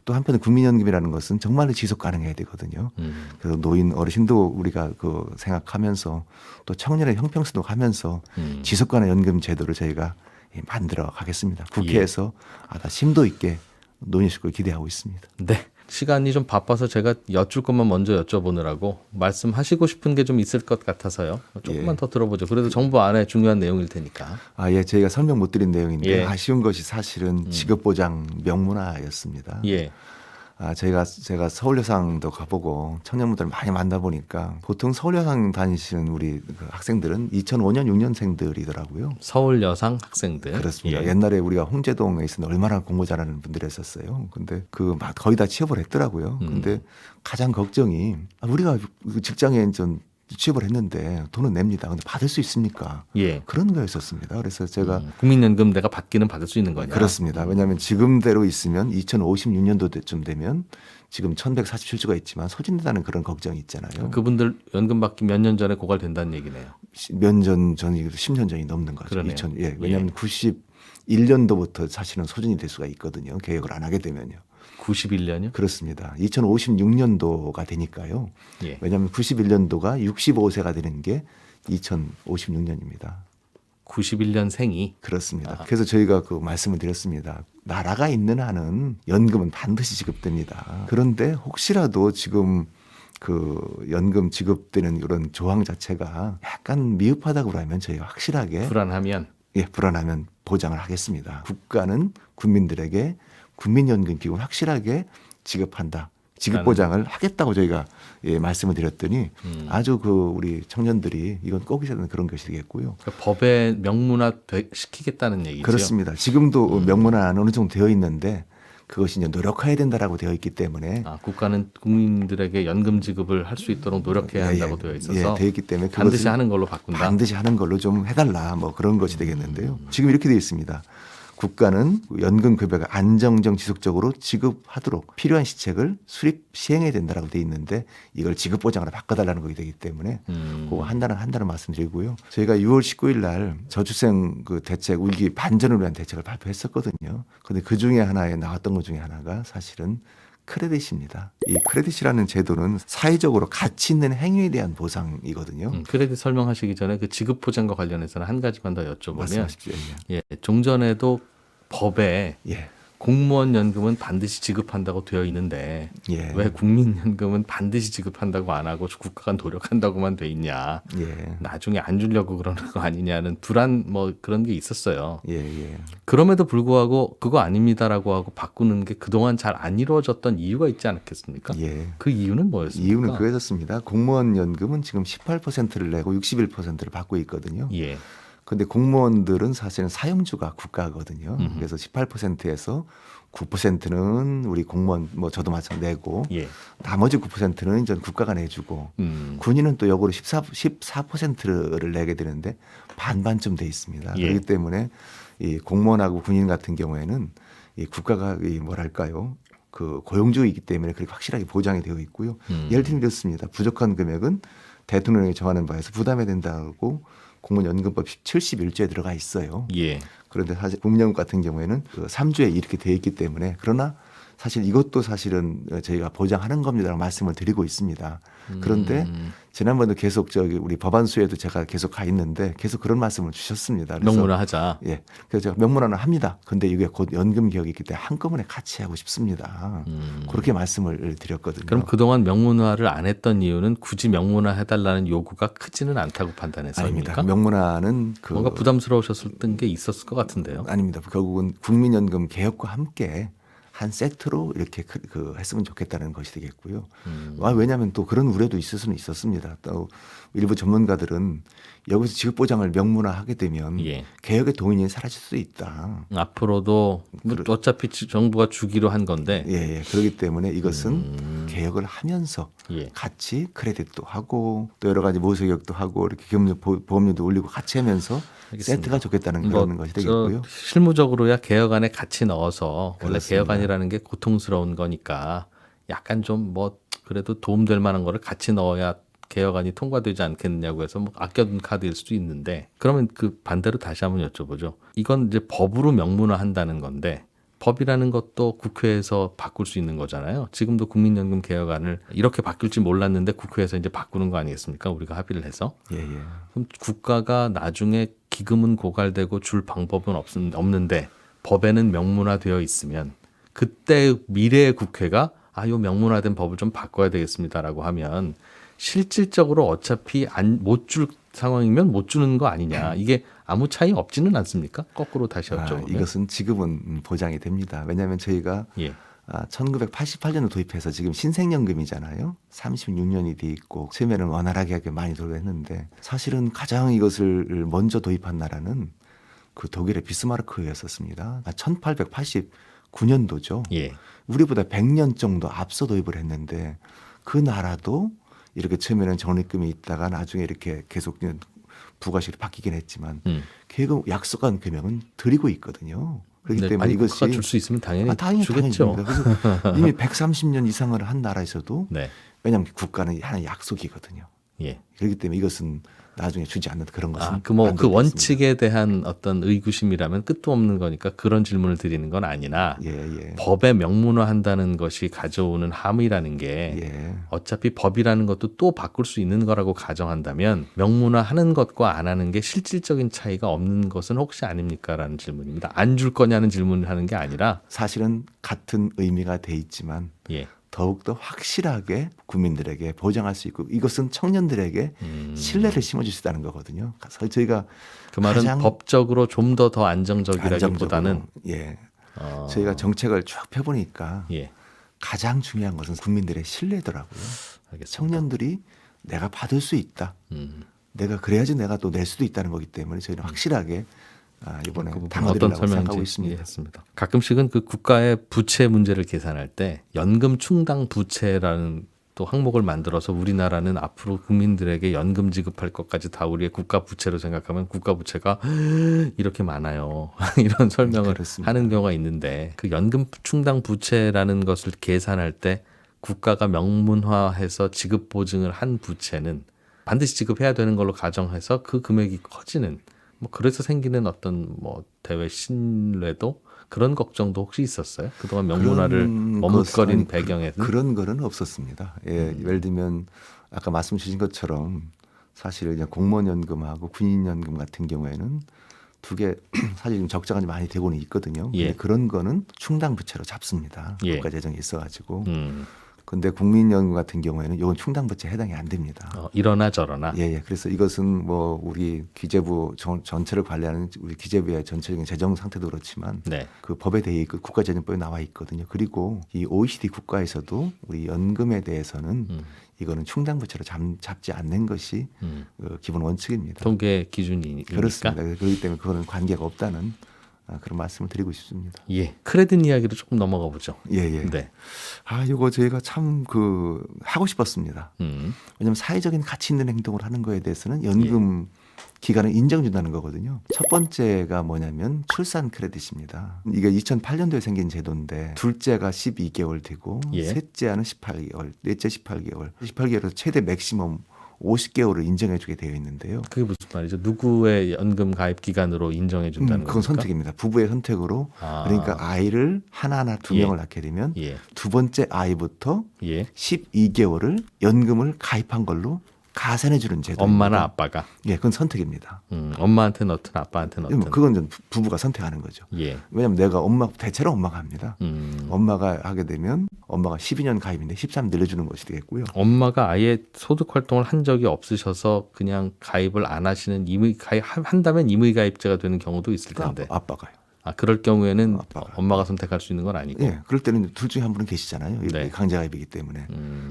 S1: 또 한편 국민연금이라는 것은 정말로 지속 가능해야 되거든요. 그래서 노인 어르신도 우리가 그 생각하면서 또 청년의 형평성도 하면서 지속 가능 연금 제도를 저희가 만들어 가겠습니다. 국회에서 다 심도 있게 논의식을 기대하고 있습니다.
S2: 네. 시간이 좀 바빠서 제가 여쭐 것만 먼저 여쭤보느라고 말씀하시고 싶은 게 좀 있을 것 같아서요. 조금만 더 들어보죠. 그래도 정부 안에 중요한 내용일 테니까.
S1: 예, 저희가 설명 못 드린 내용인데
S2: 예.
S1: 아쉬운 것이 사실은 직업보장 명문화였습니다.
S2: 예.
S1: 제가 서울여상도 가보고 청년분들 많이 만나보니까 보통 서울여상 다니시는 우리 그 학생들은 2005년 6년생들이더라고요.
S2: 서울 여상 학생들.
S1: 그렇습니다.
S2: 예.
S1: 옛날에 우리가 홍제동에 있었는데 얼마나 공부 잘하는 분들이었었어요. 근데 그 막 거의 다 취업을 했더라고요. 근데 가장 걱정이 우리가 그 직장에 좀 취업을 했는데 돈은 냅니다. 근데 받을 수 있습니까?
S2: 예.
S1: 그런 거였었습니다. 그래서 제가
S2: 국민연금 내가 받기는 받을 수 있는 거냐?
S1: 그렇습니다. 왜냐하면 지금대로 있으면 2056년도쯤 되면 지금 1147조가 있지만 소진된다는 그런 걱정이 있잖아요.
S2: 그분들 연금 받기 몇 년 전에 고갈된다는 얘기네요.
S1: 몇 년 전이 10년 전이 넘는 거죠.
S2: 그러네요.
S1: 왜냐하면 91년도부터 사실은 소진이 될 수가 있거든요. 개혁을 안 하게 되면요.
S2: 91년이요?
S1: 그렇습니다. 2056년도가 되니까요.
S2: 예.
S1: 왜냐하면 91년도가 65세가 되는 게 2056년입니다.
S2: 91년생이
S1: 그렇습니다. 그래서 저희가 그 말씀을 드렸습니다. 나라가 있는 한은 연금은 반드시 지급됩니다. 그런데 혹시라도 지금 그 연금 지급되는 이런 조항 자체가 약간 미흡하다고 하면 저희가 확실하게
S2: 불안하면
S1: 불안하면 보장을 하겠습니다. 국가는 국민들에게 국민연금 기금 확실하게 지급한다. 지급 보장을 하겠다고 저희가 말씀을 드렸더니 아주 그 우리 청년들이 이건 꼭 있어야 되는 그런 것이 되겠고요.
S2: 그러니까 법에 명문화 시키겠다는 얘기죠.
S1: 그렇습니다. 지금도 명문화는 어느 정도 되어 있는데 그것이 이제 노력해야 된다라고 되어 있기 때문에
S2: 아, 국가는 국민들에게 연금 지급을 할 수 있도록 노력해야 한다고 되어 있어서
S1: 되어 있기 때문에
S2: 반드시
S1: 그것은
S2: 하는 걸로 바꾼다.
S1: 반드시 하는 걸로 좀 해달라 뭐 그런 것이 되겠는데요. 지금 이렇게 되어 있습니다. 국가는 연금 급여가 안정적 지속적으로 지급하도록 필요한 시책을 수립 시행해야 된다라고 되어 있는데 이걸 지급 보장으로 바꿔달라는 것이 되기 때문에 그거 한다는 말씀드리고요. 저희가 6월 19일 날 저출생 그 대책 위기 반전을 위한 대책을 발표했었거든요. 그런데 그 중에 하나에 나왔던 것 중에 하나가 사실은 크레딧입니다. 이 크레딧이라는 제도는 사회적으로 가치 있는 행위에 대한 보상이거든요.
S2: 크레딧 설명하시기 전에 그 지급 보장과 관련해서는 한 가지만 더 여쭤보면
S1: 말씀하십시오.
S2: 예, 종전에도 법에
S1: 예.
S2: 공무원 연금은 반드시 지급한다고 되어 있는데
S1: 예.
S2: 왜 국민연금은 반드시 지급한다고 안 하고 국가가 노력한다고만 돼 있냐.
S1: 예.
S2: 나중에 안 주려고 그러는 거 아니냐는 불안 뭐 그런 게 있었어요.
S1: 예. 예.
S2: 그럼에도 불구하고 그거 아닙니다라고 하고 바꾸는 게 그동안 잘 안 이루어졌던 이유가 있지 않겠습니까?
S1: 예.
S2: 그 이유는 뭐였습니까?
S1: 이유는 그랬었습니다. 공무원 연금은 지금 18%를 내고 61%를 받고 있거든요.
S2: 예.
S1: 그런데 공무원들은 사실은 사용주가 국가거든요. 그래서 18%에서 9%는 우리 공무원 뭐 저도 마찬가지 내고
S2: 예.
S1: 나머지 9%는 이제 국가가 내주고 군인은 또 역으로 14%를 내게 되는데 반반쯤 돼 있습니다.
S2: 예.
S1: 그렇기 때문에 이 공무원하고 군인 같은 경우에는 이 국가가 이 뭐랄까요? 그 고용주이기 때문에 그렇게 확실하게 보장이 되어 있고요. 예를 들면 이렇습니다. 부족한 금액은 대통령이 정하는 바에서 부담해야 된다고 공무원연금법 71조에 들어가 있어요.
S2: 예.
S1: 그런데 사실 국민연금 같은 경우에는 그 3조에 이렇게 되어 있기 때문에 그러나 사실 이것도 사실은 저희가 보장하는 겁니다라고 말씀을 드리고 있습니다. 그런데 지난번에 계속 저기 우리 법안수에도 제가 계속 가 있는데 계속 그런 말씀을 주셨습니다. 그래서
S2: 명문화하자.
S1: 예, 그래서 제가 명문화는 합니다. 근데 이게 곧 연금 개혁이 있기 때문에 한꺼번에 같이 하고 싶습니다. 그렇게 말씀을 드렸거든요.
S2: 그럼 그동안 명문화를 안 했던 이유는 굳이 명문화 해달라는 요구가 크지는 않다고 판단해서입니까?
S1: 아닙니다. 명문화는 그
S2: 뭔가 부담스러우셨던 게 있었을 것 같은데요.
S1: 아닙니다. 결국은 국민연금 개혁과 함께 한 세트로 이렇게 했으면 좋겠다는 것이 되겠고요. 왜냐하면 또 그런 우려도 있을 수는 있었습니다. 또 일부 전문가들은 여기서 지급보장을 명문화하게 되면
S2: 예.
S1: 개혁의 동인이 사라질 수 있다.
S2: 앞으로도 뭐 어차피 정부가 주기로 한 건데
S1: 예, 예. 그렇기 때문에 이것은 개혁을 하면서
S2: 예.
S1: 같이 크레딧도 하고 또 여러 가지 모세교육도 하고 이렇게 보험료도 올리고 같이 하면서
S2: 알겠습니다.
S1: 세트가 좋겠다는 그런 것이 되겠고요.
S2: 실무적으로야 개혁안에 같이 넣어서 원래
S1: 그렇습니다.
S2: 개혁안이라는 게 고통스러운 거니까 약간 좀 뭐 그래도 도움될 만한 거를 같이 넣어야 개혁안이 통과되지 않겠느냐고 해서 뭐 아껴둔 카드일 수도 있는데 그러면 그 반대로 다시 한번 여쭤보죠. 이건 이제 법으로 명문화한다는 건데 법이라는 것도 국회에서 바꿀 수 있는 거잖아요. 지금도 국민연금 개혁안을 이렇게 바뀔 줄 몰랐는데 국회에서 이제 바꾸는 거 아니겠습니까? 우리가 합의를 해서.
S1: 예, 예.
S2: 그럼 국가가 나중에 기금은 고갈되고 줄 방법은 없는데 법에는 명문화되어 있으면 그때 미래의 국회가 요 명문화된 법을 좀 바꿔야 되겠습니다라고 하면 실질적으로 어차피 못 줄 상황이면 못 주는 거 아니냐. 이게 아무 차이 없지는 않습니까? 거꾸로 다시 여쭤보면.
S1: 이것은 지금은 보장이 됩니다. 왜냐하면 저희가
S2: 예.
S1: 1988년에 도입해서 지금 신생연금이잖아요. 36년이 돼 있고 처음에는 원활하게 많이 도입했는데 사실은 가장 이것을 먼저 도입한 나라는 그 독일의 비스마르크였었습니다. 1889년도죠.
S2: 예.
S1: 우리보다 100년 정도 앞서 도입을 했는데 그 나라도 이렇게 처음에는 적립금이 있다가 나중에 이렇게 계속 부가식으로 바뀌긴 했지만 계속 약속한 금액은 드리고 있거든요. 그렇기 때문에 이것이
S2: 줄 수 있으면 당연히 주겠죠.
S1: 줍니다. 그래서 이미 130년 이상을 한 나라에서도
S2: 네.
S1: 왜냐하면 국가는 하나의 약속이거든요.
S2: 예.
S1: 그렇기 때문에 이것은 나중에 주지 않는 그런 것은
S2: 그 원칙에 대한 어떤 의구심이라면 끝도 없는 거니까 그런 질문을 드리는 건 아니나
S1: 예.
S2: 법에 명문화한다는 것이 가져오는 함이라는 게
S1: 예.
S2: 어차피 법이라는 것도 또 바꿀 수 있는 거라고 가정한다면 명문화하는 것과 안 하는 게 실질적인 차이가 없는 것은 혹시 아닙니까라는 질문입니다. 안 줄 거냐는 질문을 하는 게 아니라
S1: 사실은 같은 의미가 돼 있지만
S2: 예.
S1: 더욱더 확실하게 국민들에게 보장할 수 있고 이것은 청년들에게 신뢰를 심어줄 수 있다는 거거든요. 그래서 저희가
S2: 그 말은
S1: 가장
S2: 법적으로 좀 더 안정적이라기보다는
S1: 예. 저희가 정책을 쭉 펴보니까
S2: 예.
S1: 가장 중요한 것은 국민들의 신뢰더라고요.
S2: 알겠습니다.
S1: 청년들이 내가 받을 수 있다. 내가 그래야지 내가 또 낼 수도 있다는 거기 때문에 저희는 확실하게 이번에
S2: 그 부분 어떤
S1: 담아드리려고 생각하고
S2: 설명인지
S1: 있습니다.
S2: 이해했습니다. 가끔씩은 그 국가의 부채 문제를 계산할 때 연금 충당 부채라는 또 항목을 만들어서 우리나라는 앞으로 국민들에게 연금 지급할 것까지 다 우리의 국가 부채로 생각하면 국가 부채가 이렇게 많아요. 이런 설명을
S1: 그렇습니다.
S2: 하는 경우가 있는데 그 연금 충당 부채라는 것을 계산할 때 국가가 명문화해서 지급 보증을 한 부채는 반드시 지급해야 되는 걸로 가정해서 그 금액이 커지는 뭐 그래서 생기는 어떤 뭐 대외 신뢰도 그런 걱정도 혹시 있었어요? 그동안 명문화를
S1: 그런
S2: 머뭇거린
S1: 것은
S2: 배경에는
S1: 그런 거는 없었습니다. 예, 예를 들면 아까 말씀 주신 것처럼 사실 그냥 공무원연금하고 군인연금 같은 경우에는 두 개 사실 좀 적자가 많이 되고는 있거든요.
S2: 예.
S1: 근데 그런 거는 충당 부채로 잡습니다.
S2: 예.
S1: 국가 재정에 있어가지고.
S2: 음.
S1: 근데 국민연금 같은 경우에는 이건 충당 부채에 해당이 안 됩니다.
S2: 이러나 저러나.
S1: 예. 그래서 이것은 뭐 우리 기재부 전체를 관리하는 우리 기재부의 전체적인 재정 상태도 그렇지만
S2: 네.
S1: 그 법에 대해 있고 국가재정법에 나와 있거든요. 그리고 이 OECD 국가에서도 우리 연금에 대해서는 이거는 충당 부채로 잡지 않는 것이 그 기본 원칙입니다.
S2: 통계 기준이니까.
S1: 그렇습니다. 그렇기 때문에 그거는 관계가 없다는 그런 말씀을 드리고 싶습니다.
S2: 예. 크레딧 이야기로 조금 넘어가 보죠.
S1: 예.
S2: 네.
S1: 이거 저희가 참 하고 싶었습니다. 왜냐하면 사회적인 가치 있는 행동을 하는 거에 대해서는 연금 기간을 인정준다는 거거든요. 첫 번째가 뭐냐면 출산 크레딧입니다. 이게 2008년도에 생긴 제도인데 둘째가 12개월 되고
S2: 예.
S1: 셋째는 18개월, 넷째 18개월, 18개월에서 최대 맥시멈 50개월을 인정해주게 되어 있는데요.
S2: 그게 무슨 말이죠? 누구의 연금 가입 기간으로 인정해 준다는
S1: 그건
S2: 겁니까?
S1: 선택입니다. 부부의 선택으로. 그러니까 아이를 하나나 두
S2: 예.
S1: 명을 낳게 되면
S2: 예.
S1: 두 번째 아이부터
S2: 예.
S1: 12개월을 연금을 가입한 걸로 가산해 주는 제도.
S2: 엄마나 아빠가.
S1: 예, 그건 선택입니다.
S2: 엄마한테 넣든 아빠한테 넣든.
S1: 그건 좀 부부가 선택하는 거죠.
S2: 예.
S1: 왜냐하면 대체로 엄마가 합니다. 엄마가 하게 되면 엄마가 12년 가입인데 13 늘려주는 것이 되겠고요.
S2: 엄마가 아예 소득 활동을 한 적이 없으셔서 그냥 가입을 안 하시는 한다면 임의 가입자가 되는 경우도 있을 텐데.
S1: 아빠가요.
S2: 그럴 경우에는
S1: 아빠가.
S2: 엄마가 선택할 수 있는 건 아니고.
S1: 예, 그럴 때는 둘 중에 한 분은 계시잖아요.
S2: 네.
S1: 강제 가입이기 때문에.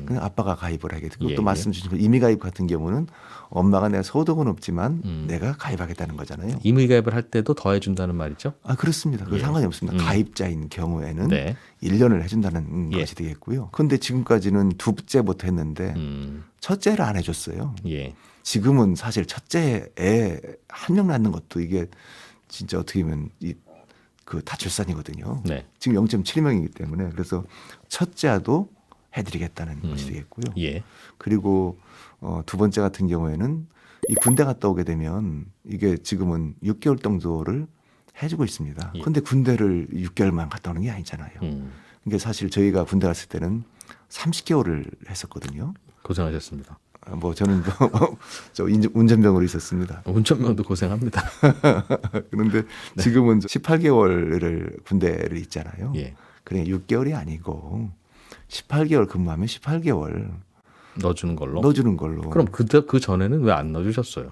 S1: 그냥 아빠가 가입을 하게 되고
S2: 예,
S1: 또 말씀 주신 임의 가입 같은 경우는 엄마가 내가 소득은 없지만 내가 가입하겠다는 거잖아요.
S2: 임의 가입을 할 때도 더해 준다는 말이죠.
S1: 그렇습니다. 그
S2: 예.
S1: 상관이 없습니다. 가입자인 경우에는
S2: 네.
S1: 1년을 해준다는
S2: 예.
S1: 것이 되겠고요. 그런데 지금까지는 둘째부터 했는데 첫째를 안 해줬어요.
S2: 예.
S1: 지금은 사실 첫째 애 한 명 낳는 것도 이게 진짜 어떻게 보면 다출산이거든요.
S2: 네.
S1: 지금 0.7명이기 때문에 그래서 첫째도 해드리겠다는 것이 되겠고요.
S2: 예.
S1: 그리고 두 번째 같은 경우에는 이 군대 갔다 오게 되면 이게 지금은 6개월 정도를 해주고 있습니다.
S2: 예.
S1: 그런데 군대를 6개월만 갔다 오는 게 아니잖아요. 그러니까 사실 저희가 군대 갔을 때는 30개월을 했었거든요.
S2: 고생하셨습니다.
S1: 저는 저 운전병으로 있었습니다.
S2: 운전병도 고생합니다.
S1: 그런데 지금은 18개월을 군대를 있잖아요.
S2: 예.
S1: 그래 6개월이 아니고 18개월 근무하면 18개월
S2: 넣어주는 걸로.
S1: 넣어주는 걸로.
S2: 그럼 그 전에는 왜 안 넣어주셨어요?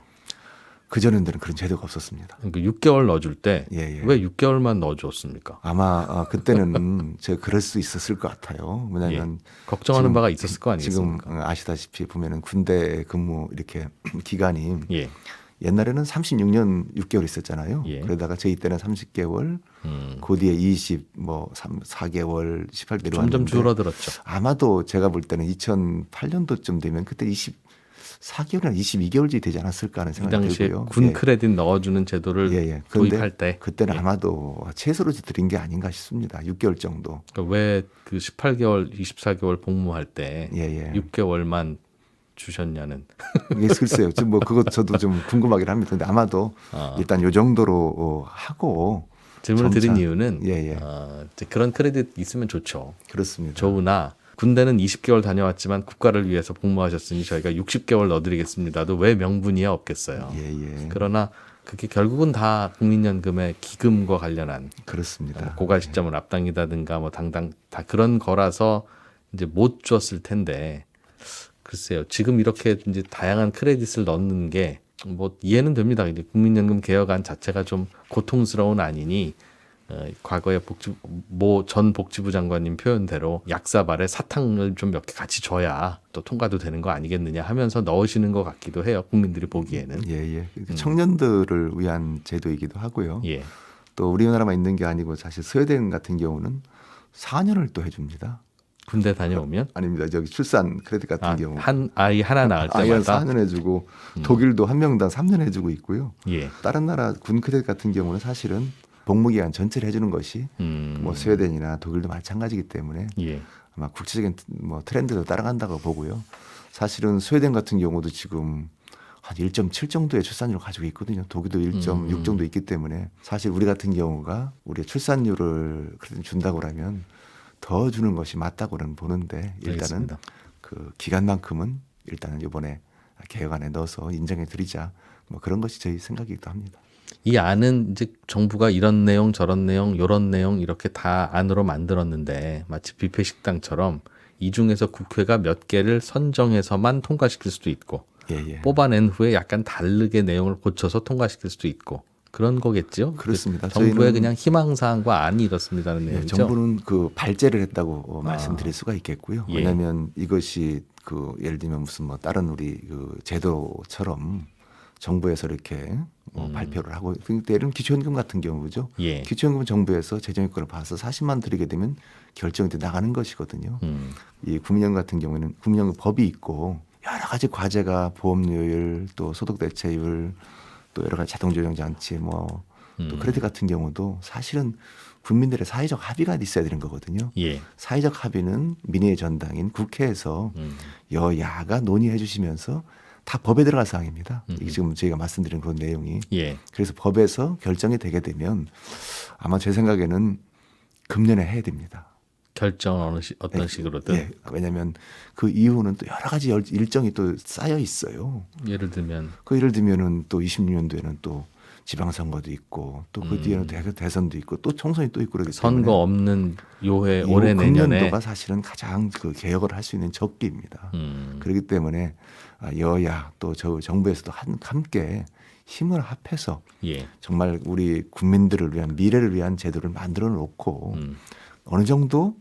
S1: 그전에는 그런 제도가 없었습니다.
S2: 그러니까 6개월 넣어줄 때 왜
S1: 예.
S2: 6개월만 넣어줬습니까?
S1: 아마 그때는 제가 그럴 수 있었을 것 같아요. 왜냐하면
S2: 걱정하는
S1: 지금-
S2: 바가 있었을 거
S1: 지금
S2: 아니겠습니까?
S1: 아시다시피 보면은 군대 근무 이렇게 기간이
S2: 예.
S1: 옛날에는 36년 6개월 있었잖아요.
S2: 예.
S1: 그러다가 저희 때는 30개월, 그 뒤에 4개월, 18개월
S2: 점점
S1: 내려왔는데
S2: 줄어들었죠.
S1: 아마도 제가 볼 때는 2008년도쯤 되면 그때 24개월이나 22개월쯤 되지 않았을까 하는
S2: 이
S1: 생각이
S2: 당시에
S1: 들고요.
S2: 군
S1: 예.
S2: 크레딧 넣어주는 제도를
S1: 예. 그런데
S2: 도입할 때
S1: 그때는
S2: 예.
S1: 아마도 최소로 드린 게 아닌가 싶습니다. 6개월 정도.
S2: 그러니까 왜 그 18개월, 24개월 복무할 때
S1: 예.
S2: 6개월만 주셨냐는.
S1: 이게 글쎄요. 그것 저도 좀 궁금하긴 합니다. 근데 아마도 일단 요 정도로 하고
S2: 질문을 드린
S1: 점차-
S2: 이유는
S1: 예.
S2: 이제 그런 크레딧 있으면 좋죠.
S1: 그렇습니다.
S2: 좋으나 군대는 20개월 다녀왔지만 국가를 위해서 복무하셨으니 저희가 60개월 넣어드리겠습니다도 왜 명분이야 없겠어요.
S1: 예.
S2: 그러나 그게 결국은 다 국민연금의 기금과 관련한
S1: 그렇습니다.
S2: 고갈 시점을 앞당기다든가 뭐 당당 다 그런 거라서 이제 못 줬을 텐데 글쎄요. 지금 이렇게 이제 다양한 크레딧을 넣는 게 뭐 이해는 됩니다. 이제 국민연금 개혁안 자체가 좀 고통스러운 안이니 과거에 전 복지부 장관님 표현대로 약사발에 사탕을 좀 몇 개 같이 줘야 또 통과도 되는 거 아니겠느냐 하면서 넣으시는 것 같기도 해요. 국민들이 보기에는.
S1: 예. 청년들을 위한 제도이기도 하고요.
S2: 예.
S1: 또 우리나라만 있는 게 아니고 사실 스웨덴 같은 경우는 4년을 또 해줍니다.
S2: 군대 다녀오면
S1: 아닙니다. 저기 출산 크레딧 같은 경우
S2: 한 아이 하나 낳을
S1: 아이 한
S2: 때마다
S1: 4년 해주고 독일도 한 명당 3년 해주고 있고요.
S2: 예.
S1: 다른 나라 군 크레딧 같은 경우는 사실은 복무기간 전체를 해주는 것이 뭐 스웨덴이나 독일도 마찬가지이기 때문에
S2: 예.
S1: 아마 국제적인 뭐 트렌드도 따라간다고 보고요. 사실은 스웨덴 같은 경우도 지금 한 1.7 정도의 출산율을 가지고 있거든요. 독일도 1.6 정도 있기 때문에 사실 우리 같은 경우가 우리가 출산율을 그래도 준다고 하면 더 주는 것이 맞다고는 보는데 일단은
S2: 알겠습니다.
S1: 그 기간만큼은 일단은 이번에 개혁안에 넣어서 인정해 드리자 뭐 그런 것이 저희 생각이기도 합니다.
S2: 이 안은 이제 정부가 이런 내용 저런 내용 요런 내용 이렇게 다 안으로 만들었는데 마치 뷔페 식당처럼 이 중에서 국회가 몇 개를 선정해서만 통과시킬 수도 있고
S1: 예.
S2: 뽑아낸 후에 약간 다르게 내용을 고쳐서 통과시킬 수도 있고 그런 거겠죠.
S1: 그렇습니다.
S2: 정부의
S1: 저희는-
S2: 그냥 희망사항과 안이 이렇습니다는
S1: 예,
S2: 내용이죠.
S1: 정부는 그 발제를 했다고 말씀드릴 수가 있겠고요.
S2: 예.
S1: 왜냐하면 이것이 그 예를 들면 무슨 뭐 다른 우리 그 제도처럼 정부에서 이렇게 뭐 발표를 하고 때는 기초연금 같은 경우죠.
S2: 예.
S1: 기초연금은 정부에서 재정효과를 봐서 40만 드리게 되면 결정이 돼 나가는 것이거든요. 이 국민연금 같은 경우에는 국민연금 법이 있고 여러 가지 과제가 보험료율 또 소득대체율 또 여러 가지 자동조정장치 뭐 또 크레딧 같은 경우도 사실은 국민들의 사회적 합의가 있어야 되는 거거든요.
S2: 예.
S1: 사회적 합의는 민의의 전당인 국회에서 여야가 논의해 주시면서 다 법에 들어갈 사항입니다. 이게 지금 저희가 말씀드린 그런 내용이.
S2: 예.
S1: 그래서 법에서 결정이 되게 되면 아마 제 생각에는 금년에 해야 됩니다.
S2: 결정은 어떤 식으로든
S1: 예. 왜냐하면 그 이후는 또 여러 가지 일정이 또 쌓여 있어요.
S2: 예를 들면
S1: 그 예를 들면은 또 26년도에는 또 지방선거도 있고 또 그 뒤에는 대선도 있고 또 총선이 또 있고 그러기 때문에
S2: 선거 없는 요해 올해
S1: 금년도가
S2: 내년에
S1: 사실은 가장 그 개혁을 할 수 있는 적기입니다. 그렇기 때문에 여야 또 저 정부에서도 함께 힘을 합해서
S2: 예.
S1: 정말 우리 국민들을 위한 미래를 위한 제도를 만들어 놓고 어느 정도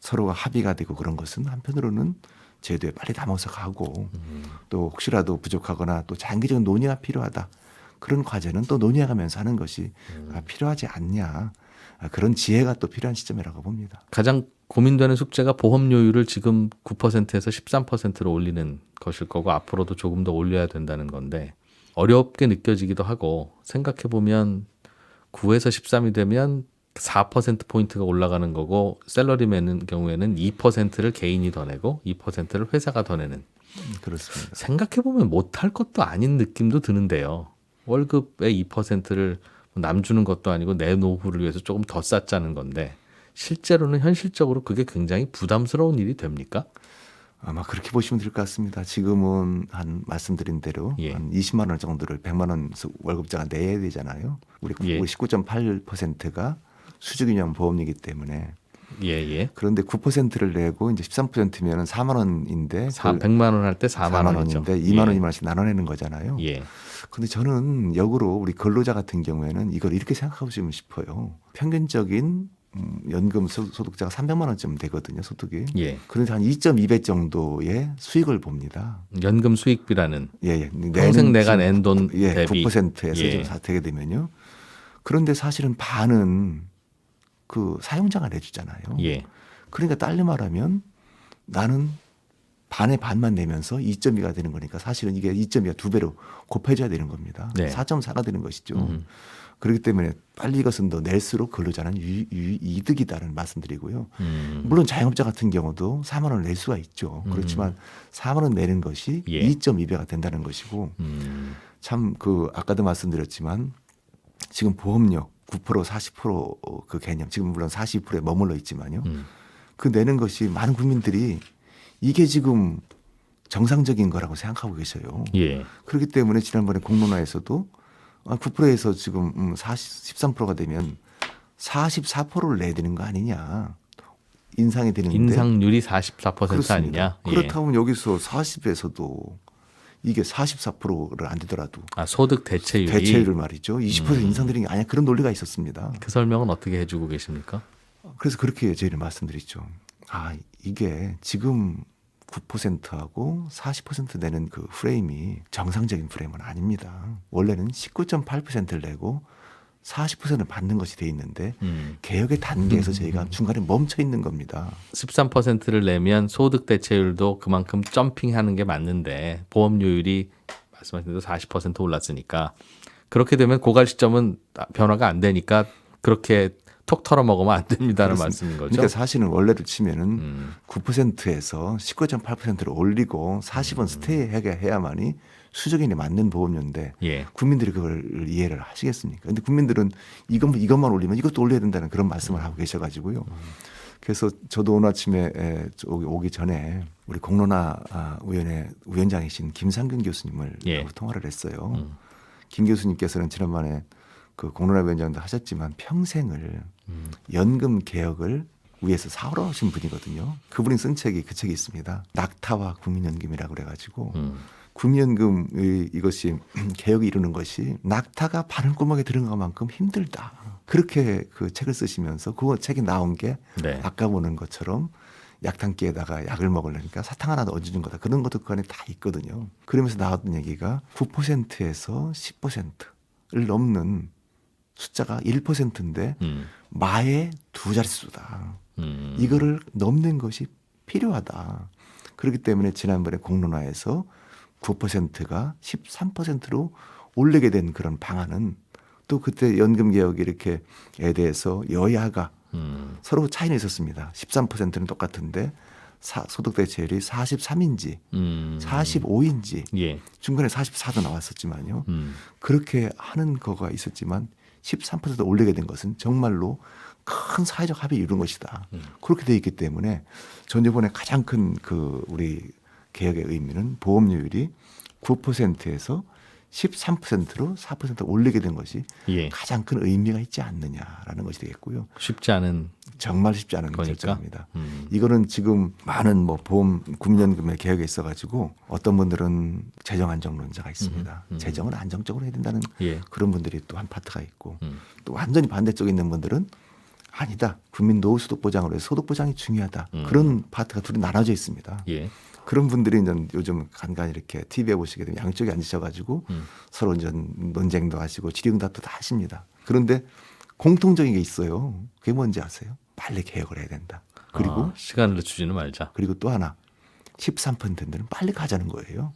S1: 서로가 합의가 되고 그런 것은 한편으로는 제도에 빨리 담아서 가고 또 혹시라도 부족하거나 또 장기적인 논의가 필요하다. 그런 과제는 또 논의해가면서 하는 것이 필요하지 않냐. 그런 지혜가 또 필요한 시점이라고 봅니다.
S2: 가장 고민되는 숙제가 보험료율을 지금 9%에서 13%로 올리는 것일 거고 앞으로도 조금 더 올려야 된다는 건데 어렵게 느껴지기도 하고 생각해 보면 9에서 13이 되면 4%포인트가 올라가는 거고 샐러리맨의 경우에는 2%를 개인이 더 내고 2%를 회사가 더 내는
S1: 그렇습니다.
S2: 생각해 보면 못할 것도 아닌 느낌도 드는데요. 월급의 2%를 남 주는 것도 아니고 내 노후를 위해서 조금 더 쌓자는 건데 실제로는 현실적으로 그게 굉장히 부담스러운 일이 됩니까?
S1: 아마 그렇게 보시면 될 것 같습니다. 지금은 한 말씀드린 대로
S2: 예.
S1: 한 20만 원 정도를 100만 원 월급자가 내야 되잖아요. 우리
S2: 예.
S1: 19.8%가 수직균형 보험이기 때문에
S2: 예.
S1: 그런데 9%를 내고 이제 13%면은 4만 원인데
S2: 100만 원 할 때 4만 원이죠.
S1: 원인데 2만 원, 2만 원씩 나눠내는 거잖아요.
S2: 예.
S1: 근데 저는 역으로 우리 근로자 같은 경우에는 이걸 이렇게 생각하고 싶어요. 평균적인 연금 소득자가 300만 원쯤 되거든요, 소득이.
S2: 예.
S1: 그런데 한 2.2배 정도의 수익을 봅니다.
S2: 연금 수익비라는
S1: 예.
S2: 평생 내가 낸 돈
S1: 예,
S2: 대비
S1: 9%에서
S2: 예.
S1: 좀 되게 되면요. 그런데 사실은 반은 그 사용자가 내주잖아요.
S2: 예.
S1: 그러니까 딸리 말하면 나는 반의 반만 내면서 2.2가 되는 거니까 사실은 이게 2.2가 두 배로 곱해져야 되는 겁니다.
S2: 네.
S1: 4.4가 되는 것이죠. 그렇기 때문에 빨리 이것은 더 낼수록 근로자는 이득이다는 말씀드리고요. 물론 자영업자 같은 경우도 4만 원을 낼 수가 있죠. 그렇지만 4만 원 내는 것이
S2: 예.
S1: 2.2배가 된다는 것이고 참 그 아까도 말씀드렸지만 지금 보험료 9% 40%그 개념 지금 물론 42%에 머물러 있지만요. 그 내는 것이 많은 국민들이 이게 지금 정상적인 거라고 생각하고 계셔요.
S2: 예.
S1: 그렇기 때문에 지난번에 공론화에서도 9%에서 지금 13%가 되면 44%를 내야 되는 거 아니냐. 인상이 되는데.
S2: 인상률이 44%
S1: 그렇습니다.
S2: 아니냐. 예.
S1: 그렇다면 여기서 40에서도 이게 44%를 안 되더라도
S2: 소득 대체율이
S1: 대체율을 말이죠. 20% 인상드린 게 아니야. 그런 논리가 있었습니다.
S2: 그 설명은 어떻게 해주고 계십니까?
S1: 그래서 그렇게 저희는 말씀드리죠. 이게 지금 9%하고 40% 내는 그 프레임이 정상적인 프레임은 아닙니다. 원래는 19.8%를 내고 40%를 받는 것이 돼 있는데 개혁의 단계에서 저희가 중간에 멈춰 있는 겁니다.
S2: 13%를 내면 소득 대체율도 그만큼 점핑하는 게 맞는데 보험료율이 말씀하신 대로 40% 올랐으니까 그렇게 되면 고갈 시점은 변화가 안 되니까 그렇게 톡 털어 먹으면 안 된다는
S1: 그렇습니다.
S2: 말씀인 거죠.
S1: 그러니까 사실은 원래를 치면은 9%에서 19.8%를 올리고 40은 스테이하게 해야만이 수적인에 맞는 보험료인데
S2: 예.
S1: 국민들이 그걸 이해를 하시겠습니까? 근데 국민들은 이것만 올리면 이것도 올려야 된다는 그런 말씀을 하고 계셔가지고요. 그래서 저도 오늘 아침에 오기 전에 우리 공론화 위원장이신 김상균 교수님을 통화를 했어요. 김 교수님께서는 지난번에 그 공론화 위원장도 하셨지만 평생을 연금 개혁을 위해서 살아오신 분이거든요. 그분이 쓴 책이 그 책이 있습니다. 낙타와 국민연금이라고 그래가지고 국민연금 이것이 개혁이 이루는 것이 낙타가 바늘구멍에 들어간 것만큼 힘들다. 그렇게 그 책을 쓰시면서 그 책이 나온 게 아까 보는 것처럼 약탕기에다가 약을 먹으려니까 사탕 하나 얹어준 거다. 그런 것도 그 안에 다 있거든요. 그러면서 나왔던 얘기가 9%에서 10%를 넘는 숫자가 1%인데 마의 두 자릿수다. 이거를 넘는 것이 필요하다. 그렇기 때문에 지난번에 공론화에서 9%가 13%로 올리게 된 그런 방안은 또 그때 연금개혁 이렇게에 대해서 여야가 서로 차이는 있었습니다. 13%는 똑같은데 소득 대체율이 43인지 45인지 중간에 44도 나왔었지만요. 그렇게 하는 거가 있었지만 13% 올리게 된 것은 정말로 큰 사회적 합의를 이룬 것이다. 그렇게 돼 있기 때문에 전 이번에 가장 큰 그 우리 개혁의 의미는 보험료율이 9%에서 13%로 4% 올리게 된 것이 가장 큰 의미가 있지 않느냐라는 것이 되겠고요.
S2: 쉽지 않은
S1: 정말 쉽지 않은
S2: 거니까?
S1: 결정입니다. 이거는 지금 많은 보험 국민연금의 개혁에 있어가지고 어떤 분들은 재정 안정론자가 있습니다. 재정을 안정적으로 해야 된다는 그런 분들이 또 한 파트가 있고 또 완전히 반대쪽에 있는 분들은 아니다. 국민 노후 소득 보장으로 해서 소득 보장이 중요하다. 그런 파트가 둘이 나눠져 있습니다. 그런 분들이 이제 요즘 간간히 이렇게 TV에 보시게 되면 양쪽에 앉으셔가지고 서로 이제 논쟁도 하시고 질의응답도 다 하십니다. 그런데 공통적인 게 있어요. 그게 뭔지 아세요? 빨리 개혁을 해야 된다. 그리고
S2: 시간을 늦추지는 말자.
S1: 그리고 또 하나 13%는 빨리 가자는 거예요.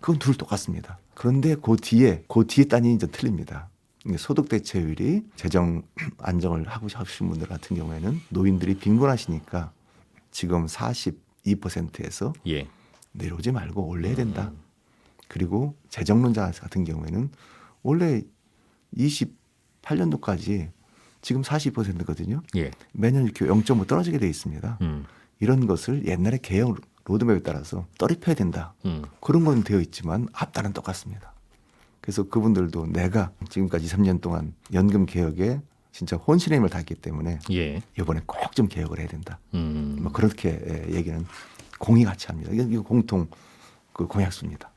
S1: 그건 둘 똑같습니다. 그런데 그 뒤에 단이 이제 틀립니다. 소득 대체율이 재정 안정을 하고 싶으신 분들 같은 경우에는 노인들이 빈곤하시니까 지금 42%에서 내려오지 말고 올려야 된다. 그리고 재정론자 같은 경우에는 원래 28년도까지 지금 42%거든요. 매년 이렇게 0.5 떨어지게 돼 있습니다. 이런 것을 옛날에 개혁 로드맵에 따라서 떨입해야 된다. 그런 건 되어 있지만 앞단은 똑같습니다. 그래서 그분들도 내가 지금까지 3년 동안 연금 개혁에 진짜 혼신의 힘을 다했기 때문에 이번에 꼭 좀 개혁을 해야 된다. 뭐 그렇게 얘기는 공의 같이 합니다. 이거 공통 그 공약수입니다.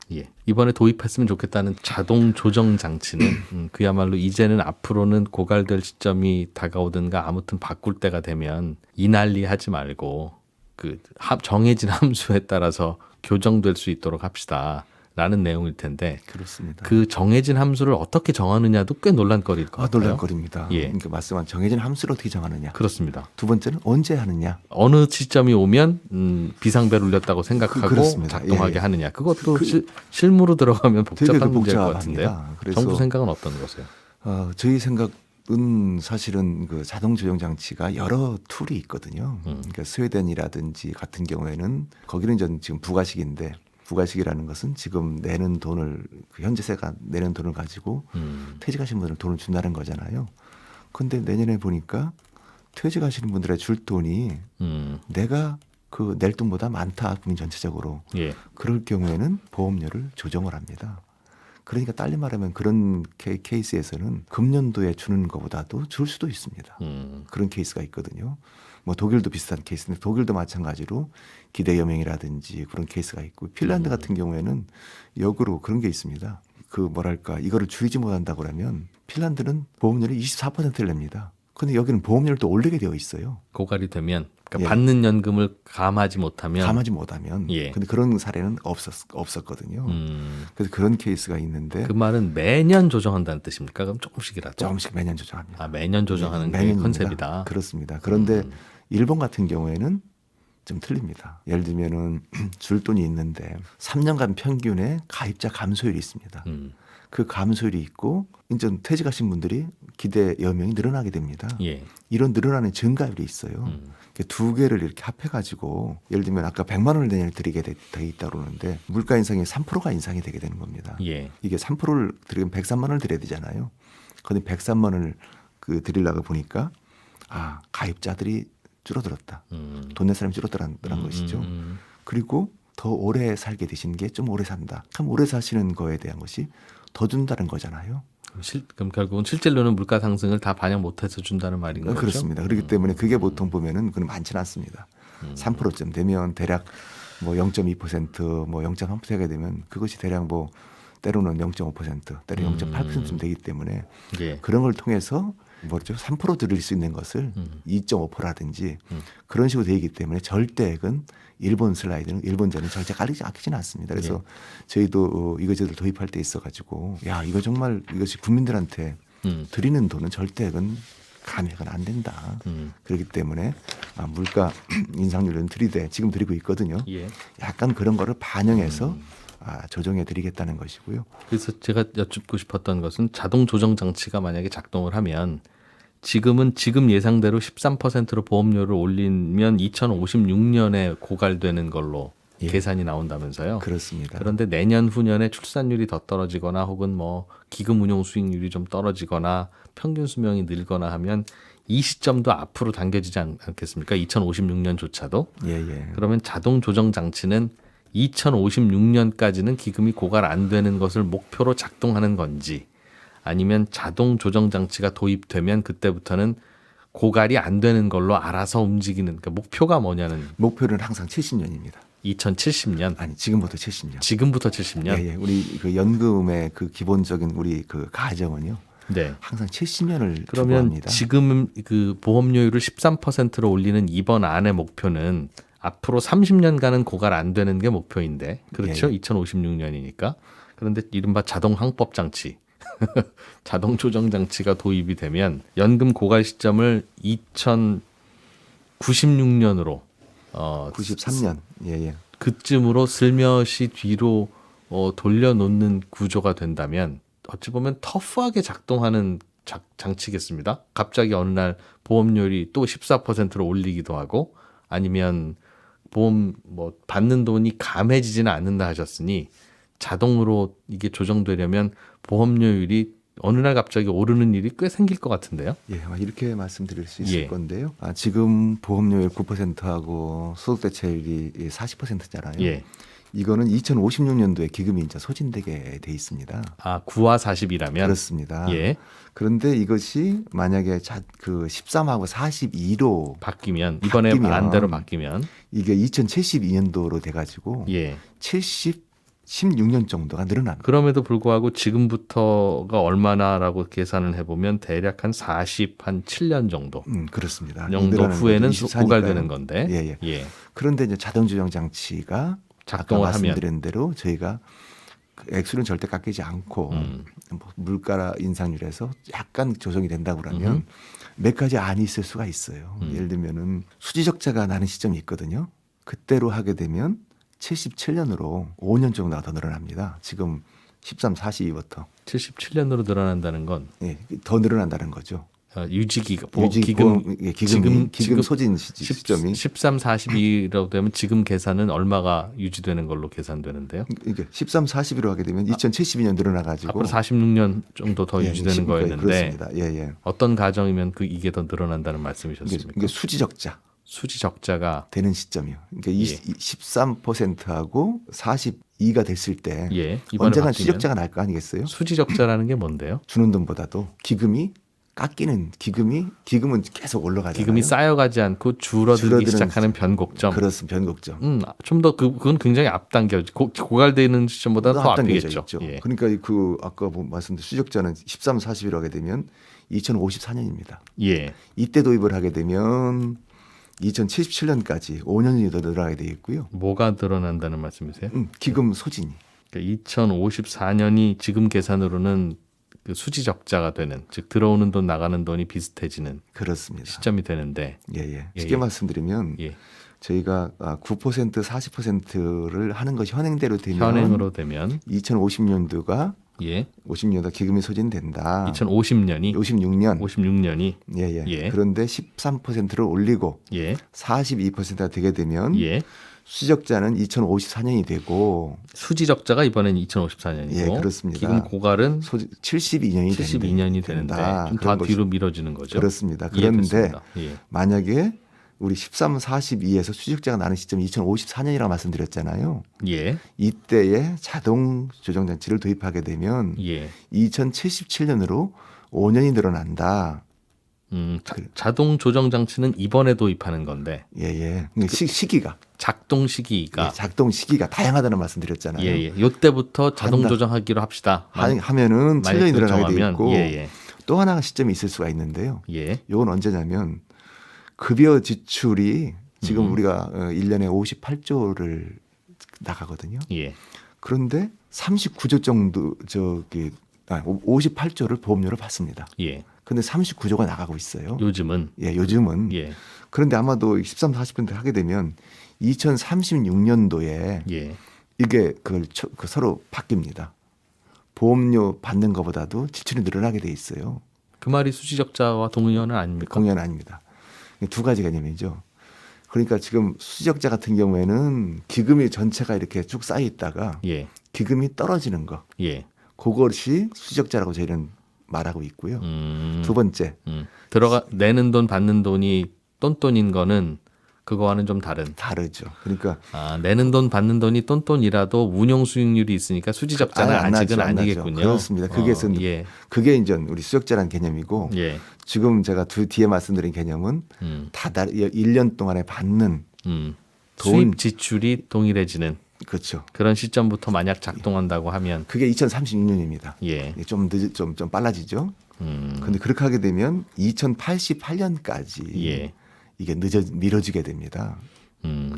S2: 이번에 도입했으면 좋겠다는 자동 조정 장치는 그야말로 이제는 앞으로는 고갈될 시점이 다가오든가 아무튼 바꿀 때가 되면 이 난리 하지 말고 그 정해진 함수에 따라서 교정될 수 있도록 합시다. 라는 내용일 텐데
S1: 그렇습니다.
S2: 그 정해진 함수를 어떻게 정하느냐도 꽤 논란거리일 것 같아요.
S1: 논란거리입니다. 그러니까 말씀한 정해진 함수를 어떻게 정하느냐.
S2: 그렇습니다.
S1: 두 번째는 언제 하느냐.
S2: 어느 시점이 오면 비상벨 울렸다고 생각하고
S1: 그렇습니다.
S2: 작동하게 하느냐. 그것도 실무로 들어가면 복잡한 문제일 것 같은데요.
S1: 그래서
S2: 정부 생각은 어떤 거세요?
S1: 저희 생각은 사실은 그 자동 조정 장치가 여러 툴이 있거든요. 그러니까 스웨덴이라든지 같은 경우에는 거기는 지금 부가식인데 부가식이라는 것은 지금 내는 돈을 그 현재세가 내는 돈을 가지고 퇴직하시는 분들 돈을 준다는 거잖아요. 그런데 내년에 보니까 퇴직하시는 분들의 줄 돈이 내가 그 낼 돈보다 많다 국민 전체적으로. 그럴 경우에는 보험료를 조정을 합니다. 그러니까 딸리 말하면 그런 케이스에서는 금년도에 주는 것보다도 줄 수도 있습니다. 그런 케이스가 있거든요. 뭐 독일도 비슷한 케이스인데 독일도 마찬가지로 기대 여명이라든지 그런 케이스가 있고 핀란드 같은 경우에는 역으로 그런 게 있습니다. 그 뭐랄까 이거를 줄이지 못한다고 그러면 핀란드는 보험료를 24%를 냅니다. 근데 여기는 보험료를 또 올리게 되어 있어요.
S2: 고갈이 되면 그러니까
S1: 예.
S2: 받는 연금을 감하지 못하면
S1: 감하지 못하면.
S2: 예.
S1: 근데 그런 사례는 없었거든요. 그래서 그런 케이스가 있는데
S2: 그 말은 매년 조정한다는 뜻입니까? 그럼 조금씩이라도?
S1: 조금씩 매년 조정합니다.
S2: 아, 매년 조정하는 게
S1: 매년입니다.
S2: 컨셉이다.
S1: 그렇습니다. 그런데 일본 같은 경우에는 좀 틀립니다. 예를 들면은 줄 돈이 있는데 3년간 평균의 가입자 감소율이 있습니다. 그 감소율이 있고 이제 퇴직하신 분들이 기대 여명이 늘어나게 됩니다.
S2: 예.
S1: 이런 늘어나는 증가율이 있어요. 두 개를 이렇게 합해가지고 예를 들면 아까 100만 원을 내년 드리게 돼 있다고 그러는데 물가 인상이 3%가 인상이 되게 되는 겁니다.
S2: 예.
S1: 이게 3%를 드리면 103만 원을 드려야 되잖아요. 그런데 103만 원을 드리려고 보니까 가입자들이 줄어들었다. 돈 낼 사람이 줄어들었다는 것이죠. 그리고 더 오래 살게 되신 게 좀 오래 산다. 그럼 오래 사시는 거에 대한 것이 더 준다는 거잖아요.
S2: 그럼 결국은 실질로는 물가 상승을 다 반영 못해서 준다는 말인 거죠?
S1: 그렇습니다. 그렇기 때문에 그게 보통 보면은 그건 많지는 않습니다. 3%쯤 되면 대략 뭐 0.2% 뭐 0.3%가 되면 그것이 대략 뭐 때로는 0.5% 때로 0.8%쯤 되기 때문에
S2: 예.
S1: 그런 걸 통해서 뭐죠? 3% 드릴 수 있는 것을 2.5%라든지 그런 식으로 되기 때문에 절대액은 일본 슬라이드는 일본전은 절대 아끼지는 않습니다. 그래서 저희도 이거저걸 도입할 때 있어가지고 야 이거 정말 이것이 국민들한테 드리는 돈은 절대액은 감액은 안 된다. 그렇기 때문에 물가 인상률은 지금 드리고 있거든요.
S2: 예.
S1: 약간 그런 거를 반영해서 조정해 드리겠다는 것이고요.
S2: 그래서 제가 여쭙고 싶었던 것은 자동 조정 장치가 만약에 작동을 하면 지금은 지금 예상대로 13%로 보험료를 올리면 2056년에 고갈되는 걸로
S1: 예.
S2: 계산이 나온다면서요.
S1: 그렇습니다.
S2: 그런데 내년 후년에 출산율이 더 떨어지거나 혹은 뭐 기금 운용 수익률이 좀 떨어지거나 평균 수명이 늘거나 하면 이 시점도 앞으로 당겨지지 않겠습니까? 2056년조차도.
S1: 예.
S2: 그러면 자동 조정 장치는 2056년까지는 기금이 고갈 안 되는 것을 목표로 작동하는 건지 아니면 자동 조정 장치가 도입되면 그때부터는 고갈이 안 되는 걸로 알아서 움직이는 그러니까 목표가 뭐냐는
S1: 목표는 항상 70년입니다.
S2: 2070년
S1: 아니 지금부터 70년.
S2: 지금부터 70년.
S1: 예. 우리 그 연금의 그 기본적인 우리 그 가정은요.
S2: 네.
S1: 항상 70년을
S2: 그러면
S1: 추구합니다.
S2: 지금 그 보험료율을 13%로 올리는 이번 안의 목표는 앞으로 30년간은 고갈 안 되는 게 목표인데 그렇죠?
S1: 예.
S2: 2056년이니까. 그런데 이른바 자동 항법 장치, 자동 조정 장치가 도입이 되면 연금 고갈 시점을 2096년으로
S1: 93년. 예.
S2: 그쯤으로 슬며시 뒤로 돌려놓는 구조가 된다면 어찌 보면 터프하게 작동하는 장치겠습니다. 갑자기 어느 날 보험료율이 또 14%로 올리기도 하고 아니면 보험 뭐 받는 돈이 감해지지는 않는다 하셨으니 자동으로 이게 조정되려면 보험료율이 어느 날 갑자기 오르는 일이 꽤 생길 것 같은데요.
S1: 예, 이렇게 말씀드릴 수 있을
S2: 예.
S1: 건데요. 지금 보험료율 9%하고 소득대체율이 40%잖아요.
S2: 예.
S1: 이거는 2056년도에 기금이 이제 소진되게 돼 있습니다.
S2: 9와 40이라면
S1: 그렇습니다.
S2: 예.
S1: 그런데 이것이 만약에 그 13하고 42로
S2: 바뀌면 이번에 반대로 바뀌면
S1: 이게 2072년도로 돼가지고
S2: 예.
S1: 16년 정도가 늘어납니다.
S2: 그럼에도 불구하고 지금부터가 얼마나라고 계산을 해보면 대략 한 7년 정도
S1: 그렇습니다.
S2: 정도 후에는
S1: 24니까요.
S2: 고갈되는 건데.
S1: 예. 그런데 이제 자동 조정 장치가
S2: 작동을
S1: 아까
S2: 하면
S1: 말씀드린 대로 저희가 그 액수는 절대 깎이지 않고 뭐 물가 인상률에서 약간 조정이 된다고 그러면 몇 가지 안이 있을 수가 있어요. 예를 들면은 수지 적자가 나는 시점이 있거든요. 그때로 하게 되면 77년으로 5년 정도가 더 늘어납니다. 지금 13, 42부터
S2: 77년으로 늘어난다는 건
S1: 더 늘어난다는 거죠.
S2: 유지기금
S1: 기금 소진 시점이
S2: 13, 42라고 되면 지금 계산은 얼마가 유지되는 걸로 계산되는데요.
S1: 이게 13, 42로 하게 되면 2072년 늘어나가지고
S2: 앞으로 46년 정도 더 유지되는 거였는데
S1: 그렇습니다. 예.
S2: 어떤 가정이면 이게 더 늘어난다는 말씀이셨습니까?
S1: 이게 수지 적자가
S2: 되는
S1: 되는 시점이요. 그러니까 13%하고 2가 됐을 때
S2: 예. 이번에
S1: 언젠가
S2: 바뀌면
S1: 수적자가 날 거 아니겠어요?
S2: 수지적자라는 게 뭔데요?
S1: 주는 돈보다도 기금이 깎이는 기금은 계속 올라가잖아요.
S2: 기금이 쌓여가지 않고 줄어들기
S1: 줄어드는
S2: 시작하는 변곡점.
S1: 그렇습니다. 변곡점.
S2: 좀 더 그건 굉장히 앞당겨 고갈되는 시점보다 더
S1: 앞당겨져
S2: 앞이겠죠.
S1: 있죠.
S2: 예.
S1: 그러니까 그 아까 말씀드린 수적자는 13, 40일 하게 되면 2054년입니다.
S2: 예.
S1: 이때 도입을 하게 되면 2077년까지 5년이 더 늘어나게 돼 있고요.
S2: 뭐가 드러난다는 말씀이세요?
S1: 기금 소진이.
S2: 그러니까 2054년이 지금 계산으로는 그 수지적자가 되는, 즉 들어오는 돈 나가는 돈이 비슷해지는
S1: 그렇습니다.
S2: 시점이 되는데,
S1: 예. 쉽게
S2: 예.
S1: 말씀드리면
S2: 예.
S1: 저희가 9% 40%를 하는 것이 현행대로 되면
S2: 현행으로 되면
S1: 2050년도가
S2: 예.
S1: 50년도 기금이 소진된다.
S2: 2050년이
S1: 56년이
S2: 예.
S1: 그런데 13%를 올리고
S2: 예.
S1: 42%가 되게 되면
S2: 예.
S1: 수적자는 2054년이 되고
S2: 수지적자가 이번엔 2054년이고
S1: 예, 그렇습니다.
S2: 기금 고갈은
S1: 72년이
S2: 72년이 되는데 좀 더 뒤로 미뤄지는 거죠.
S1: 그렇습니다.
S2: 예,
S1: 그런데
S2: 그렇습니다. 예.
S1: 만약에 우리 13, 42에서 수적자가 나는 시점이 2054년이라고 말씀드렸잖아요.
S2: 예.
S1: 이때에 자동 조정 장치를 도입하게 되면
S2: 예.
S1: 2077년으로 5년이 늘어난다.
S2: 자동 조정 장치는 이번에 도입하는 건데
S1: 예. 시기가
S2: 작동 시기가
S1: 작동 시기가 다양하다는 말씀드렸잖아요.
S2: 예. 요때부터 자동
S1: 한다.
S2: 조정하기로 합시다.
S1: 하면은 7년이 늘어나게 돼 있고
S2: 예.
S1: 또 하나가 시점이 있을 수가 있는데요.
S2: 예.
S1: 이건 언제냐면 급여 지출이 지금 우리가 1년에 58조를 나가거든요.
S2: 예.
S1: 그런데 39조 정도 58조를 보험료를 받습니다.
S2: 예.
S1: 근데 39조가 나가고 있어요.
S2: 요즘은
S1: 요즘은.
S2: 예.
S1: 그런데 아마도 13, 40% 하게 되면 2036년도에
S2: 예.
S1: 이게 그 서로 바뀝니다. 보험료 받는 것보다도 지출이 늘어나게 돼 있어요.
S2: 그 말이 수지적자와 동의어는 아닙니까?
S1: 공연 아닙니다. 두 가지 개념이죠. 그러니까 지금 수지적자 같은 경우에는 기금이 전체가 이렇게 쭉 쌓여 있다가
S2: 예.
S1: 기금이 떨어지는 거.
S2: 예.
S1: 그것이 수지적자라고 저희는 말하고 있고요. 두 번째.
S2: 내는 돈 받는 돈이 똔똔인 거는 그거와는 좀
S1: 다르죠. 그러니까
S2: 내는 돈 받는 돈이 똔똔이라도 운용 수익률이 있으니까 수지적자는 아직은 아니겠군요.
S1: 그렇습니다. 그게 이제 우리 수적자라는 개념이고
S2: 예.
S1: 지금 제가 뒤에 말씀드린 개념은 다 1년 동안에 받는 돈
S2: 수입 지출이 동일해지는
S1: 그렇죠.
S2: 그런 시점부터 만약 작동한다고 하면
S1: 그게 2036년입니다.
S2: 예.
S1: 좀 빨라지죠. 근데 그렇게 하게 되면 2088년까지
S2: 예.
S1: 이게 미뤄지게 됩니다.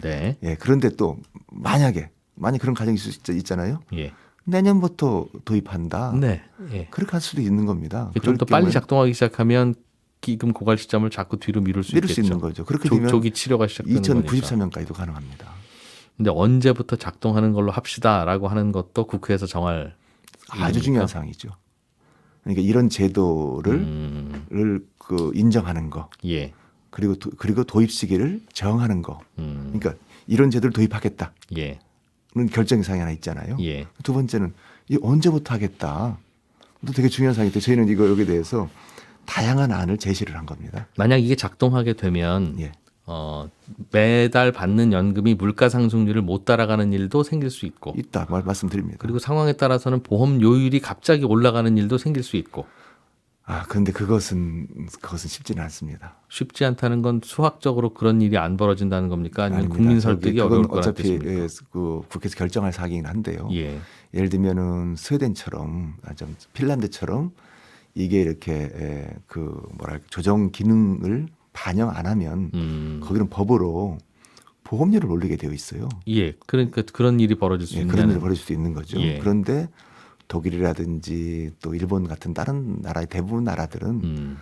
S2: 네.
S1: 예. 그런데 또 만약 그런 가정이 있잖아요.
S2: 예.
S1: 내년부터 도입한다.
S2: 네. 예.
S1: 그렇게 할 수도 있는 겁니다.
S2: 좀 더 빨리 작동하기 시작하면 기금 고갈 시점을 자꾸 뒤로 미룰 수 있겠죠.
S1: 있는 거죠. 그렇게 되면
S2: 조기 치료가 시작되는 거니까.
S1: 2093년까지도 가능합니다.
S2: 근데 언제부터 작동하는 걸로 합시다라고 하는 것도 국회에서 정할
S1: 아주 중요한 사항이죠. 그러니까 이런 제도를 인정하는 거.
S2: 예.
S1: 그리고 도입 시기를 정하는 거. 그러니까 이런 제도를 도입하겠다.
S2: 예.
S1: 는 결정 사항이 하나 있잖아요.
S2: 예.
S1: 두 번째는 이 언제부터 하겠다. 또 되게 중요한 사항인데 저희는 여기에 대해서 다양한 안을 제시를 한 겁니다.
S2: 만약 이게 작동하게 되면
S1: 예.
S2: 매달 받는 연금이 물가 상승률을 못 따라가는 일도 생길 수 있고
S1: 있다 말씀드립니다.
S2: 그리고 상황에 따라서는 보험료율이 갑자기 올라가는 일도 생길 수 있고
S1: 그런데 그것은 쉽지는 않습니다.
S2: 쉽지 않다는 건 수학적으로 그런 일이 안 벌어진다는 겁니까? 아니면
S1: 아닙니다.
S2: 국민 설득이 어려울 거라는
S1: 어차피
S2: 뜻입니까?
S1: 국회에서 결정할 사항이긴 한데요.
S2: 예.
S1: 예를 들면은 스웨덴처럼 핀란드처럼 이게 이렇게 조정 기능을 반영 안 하면 거기는 법으로 보험료를 올리게 되어 있어요.
S2: 예. 그러니까 그런 일이 벌어질 수 있는
S1: 그런 일이 벌어질 수 있는 거죠.
S2: 예.
S1: 그런데 독일이라든지 또 일본 같은 다른 나라의 대부분 나라들은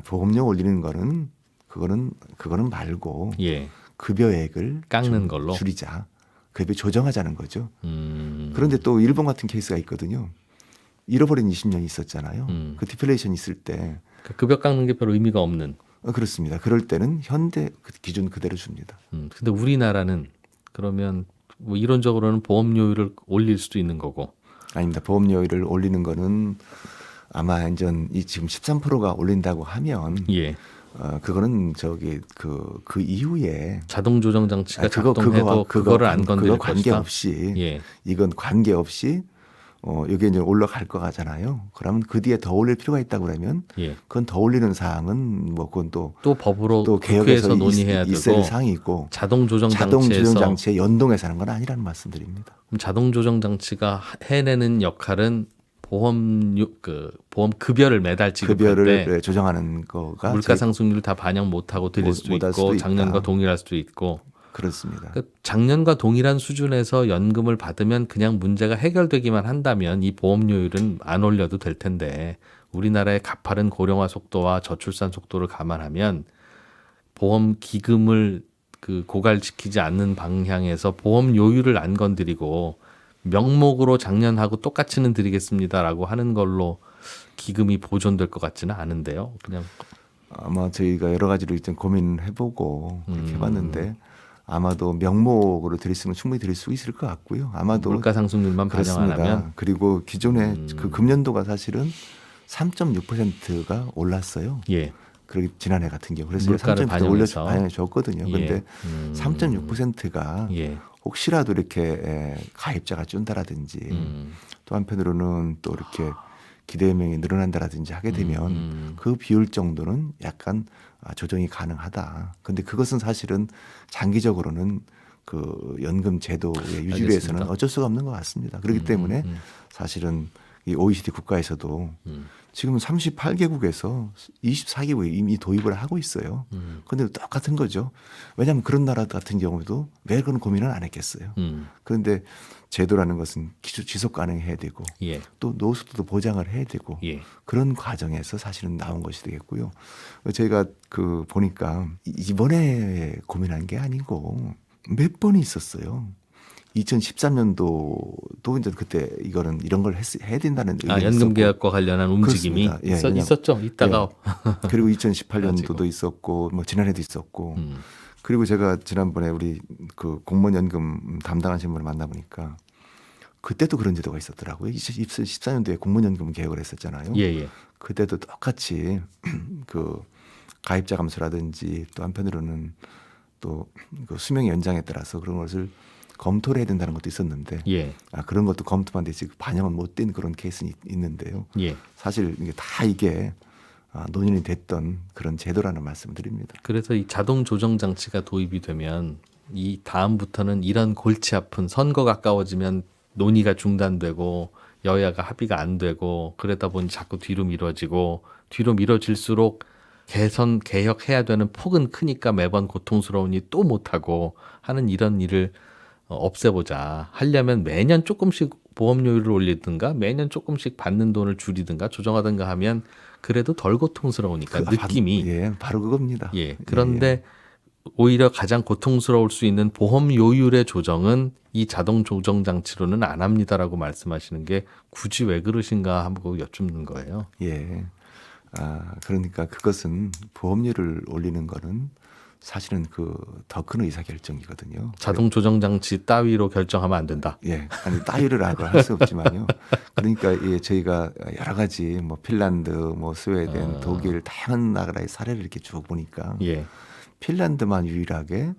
S1: 보험료 올리는 거는 그거는 말고
S2: 예.
S1: 급여액을
S2: 깎는 걸로
S1: 줄이자. 급여 조정하자는 거죠.
S2: 그런데
S1: 또 일본 같은 케이스가 있거든요. 잃어버린 20년이 있었잖아요. 그 디플레이션 있을 때
S2: 급여 깎는 게 별 의미가 없는.
S1: 그렇습니다. 그럴 때는 현대 기준 그대로 줍니다.
S2: 근데 우리나라는 그러면 뭐 이론적으로는 보험료율을 올릴 수도 있는 거고.
S1: 아닙니다. 보험료율을 올리는 거는 아마 지금 13%가 올린다고 하면
S2: 예.
S1: 그거는 그 이후에
S2: 자동 조정 장치가
S1: 그거
S2: 작동해도 그거를 안 건드릴
S1: 그거
S2: 것이다.
S1: 관계없이
S2: 예.
S1: 이건 관계없이 여기에 이제 올라갈 거 가잖아요. 그러면 그 뒤에 더 올릴 필요가 있다고 그러면
S2: 예.
S1: 그건 더 올리는 사항은 뭐 그건 또
S2: 법으로
S1: 개혁에서
S2: 국회에서 논의해야
S1: 있을
S2: 되고
S1: 사항이 있고
S2: 자동 조정
S1: 자동 조정
S2: 장치에서
S1: 장치에 연동해서 하는 건 아니라는 말씀드립니다.
S2: 그럼 자동 조정 장치가 해내는 역할은 보험 급여를 매달 지급할
S1: 급여를
S2: 때
S1: 조정하는 거가
S2: 물가 상승률 다 반영 못하고 드릴 수도
S1: 못할
S2: 있고
S1: 수도 있다.
S2: 작년과 동일할 수도 있고
S1: 그렇습니다.
S2: 그러니까 작년과 동일한 수준에서 연금을 받으면 그냥 문제가 해결되기만 한다면 이 보험료율은 안 올려도 될 텐데 우리나라의 가파른 고령화 속도와 저출산 속도를 감안하면 보험 기금을 고갈시키지 않는 방향에서 보험료율을 안 건드리고 명목으로 작년하고 똑같이는 드리겠습니다라고 하는 걸로 기금이 보존될 것 같지는 않은데요. 그냥
S1: 아마 저희가 여러 가지로 일단 고민을 해보고 그렇게 해봤는데 아마도 명목으로 드릴 수는 충분히 드릴 수 있을 것 같고요. 아마도
S2: 물가 상승률만 반영 안 하면
S1: 그리고 기존에 그 금년도가 사실은 3.6%가 올랐어요.
S2: 예.
S1: 그리고 지난해 같은 경우 그래서
S2: 물가를
S1: 3.6%
S2: 반영해서.
S1: 반영해 줬거든요. 그런데 3.6%가
S2: 예.
S1: 혹시라도 이렇게 가입자가 준다라든지 또 한편으로는 또 이렇게 기대명이 늘어난다라든지 하게 되면 그 비율 정도는 약간 조정이 가능하다. 근데 그것은 사실은 장기적으로는 그 연금 제도의 유지 위해서는
S2: 알겠습니다.
S1: 어쩔 수가 없는 것 같습니다. 그렇기 때문에 사실은 이 OECD 국가에서도 지금 38개국에서 24개국이 이미 도입을 하고 있어요. 그런데 똑같은 거죠. 왜냐하면 그런 나라 같은 경우도 왜 그런 고민을 안 했겠어요. 그런데 제도라는 것은 지속 가능해야 되고
S2: 예.
S1: 또 노후수도 보장을 해야 되고
S2: 예.
S1: 그런 과정에서 사실은 나온 것이 되겠고요. 저희가 보니까 이번에 고민한 게 아니고 몇 번이 있었어요. 2013년도도 이제 그때 이런 걸 해야 된다는 의견이
S2: 연금
S1: 있었고.
S2: 계약과 관련한 움직임이
S1: 그렇습니다. 예,
S2: 있었죠. 있다가
S1: 그리고 2018년도도 있었고 뭐 지난해도 있었고 그리고 제가 지난번에 우리 그 공무원 연금 담당하신 분을 만나보니까 그때도 그런 제도가 있었더라고요. 2014년도에 공무원 연금 개혁을 했었잖아요.
S2: 예.
S1: 그때도 똑같이 그 가입자 감소라든지 또 한편으로는 또 그 수명 연장에 따라서 그런 것을 검토를 해야 된다는 것도 있었는데
S2: 예.
S1: 그런 것도 검토만 되지 반영은 못 된 그런 케이스는 있는데요.
S2: 예.
S1: 사실 이게 논의이 됐던 그런 제도라는 말씀을 드립니다.
S2: 그래서 이 자동 조정 장치가 도입이 되면 이 다음부터는 이런 골치 아픈 선거 가까워지면 논의가 중단되고 여야가 합의가 안 되고 그러다 보니 자꾸 뒤로 미뤄질수록 개혁해야 되는 폭은 크니까 매번 고통스러우니 또 못하고 하는 이런 일을 없애보자. 하려면 매년 조금씩 보험료율을 올리든가 매년 조금씩 받는 돈을 줄이든가 조정하든가 하면 그래도 덜 고통스러우니까 느낌이
S1: 바로 그겁니다.
S2: 예. 그런데 오히려 가장 고통스러울 수 있는 보험료율의 조정은 이 자동 조정 장치로는 안 합니다라고 말씀하시는 게 굳이 왜 그러신가 하고 여쭙는 거예요.
S1: 예. 그러니까 그것은 보험료를 올리는 거는 사실은 더 큰 의사결정이거든요.
S2: 자동 조정 장치 따위로 결정하면 안 된다.
S1: 예. 아니 따위라고 할 수 없지만요. 그러니까 저희가 여러 가지 뭐 핀란드, 뭐 스웨덴, 독일 다양한 나라의 사례를 이렇게 쭉 보니까
S2: 예.
S1: 핀란드만 유일하게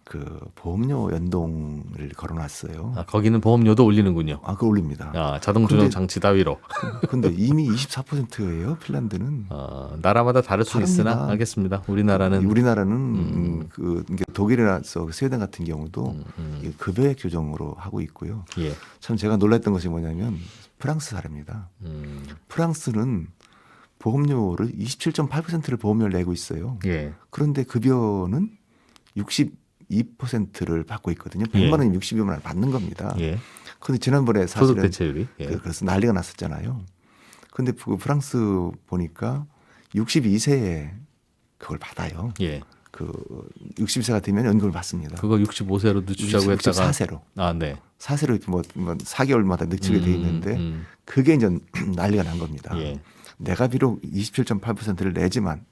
S1: 그 보험료 연동을 걸어놨어요.
S2: 거기는 보험료도 올리는군요.
S1: 그거 올립니다.
S2: 자동 조정 장치 따위로.
S1: 근데 이미 24%예요. 핀란드는.
S2: 나라마다 다를 수
S1: 다릅니다.
S2: 있으나 알겠습니다. 우리나라는
S1: 이게 독일이나 스웨덴 같은 경우도 이 급여액 조정으로 하고 있고요.
S2: 예.
S1: 참 제가 놀랐던 것이 뭐냐면 프랑스 사례입니다. 프랑스는 보험료를 27.8%를 보험료를 내고 있어요.
S2: 예.
S1: 그런데 급여는 62%를 받고 있거든요. 100만 원이면 62만 원 받는 겁니다.
S2: 예.
S1: 그런데 지난번에
S2: 소득
S1: 사실은
S2: 대체율이. 예.
S1: 그래서 난리가 났었잖아요. 그런데 프랑스 보니까 62세에 그걸 받아요.
S2: 예.
S1: 60세가 되면 연금을 받습니다.
S2: 그거 65세로 늦추자고 했다가
S1: 64세로.
S2: 네.
S1: 4세로 뭐 4개월마다 늦추게 돼 있는데 그게 이제 난리가 난 겁니다.
S2: 예.
S1: 내가 비록 27.8%를 내지만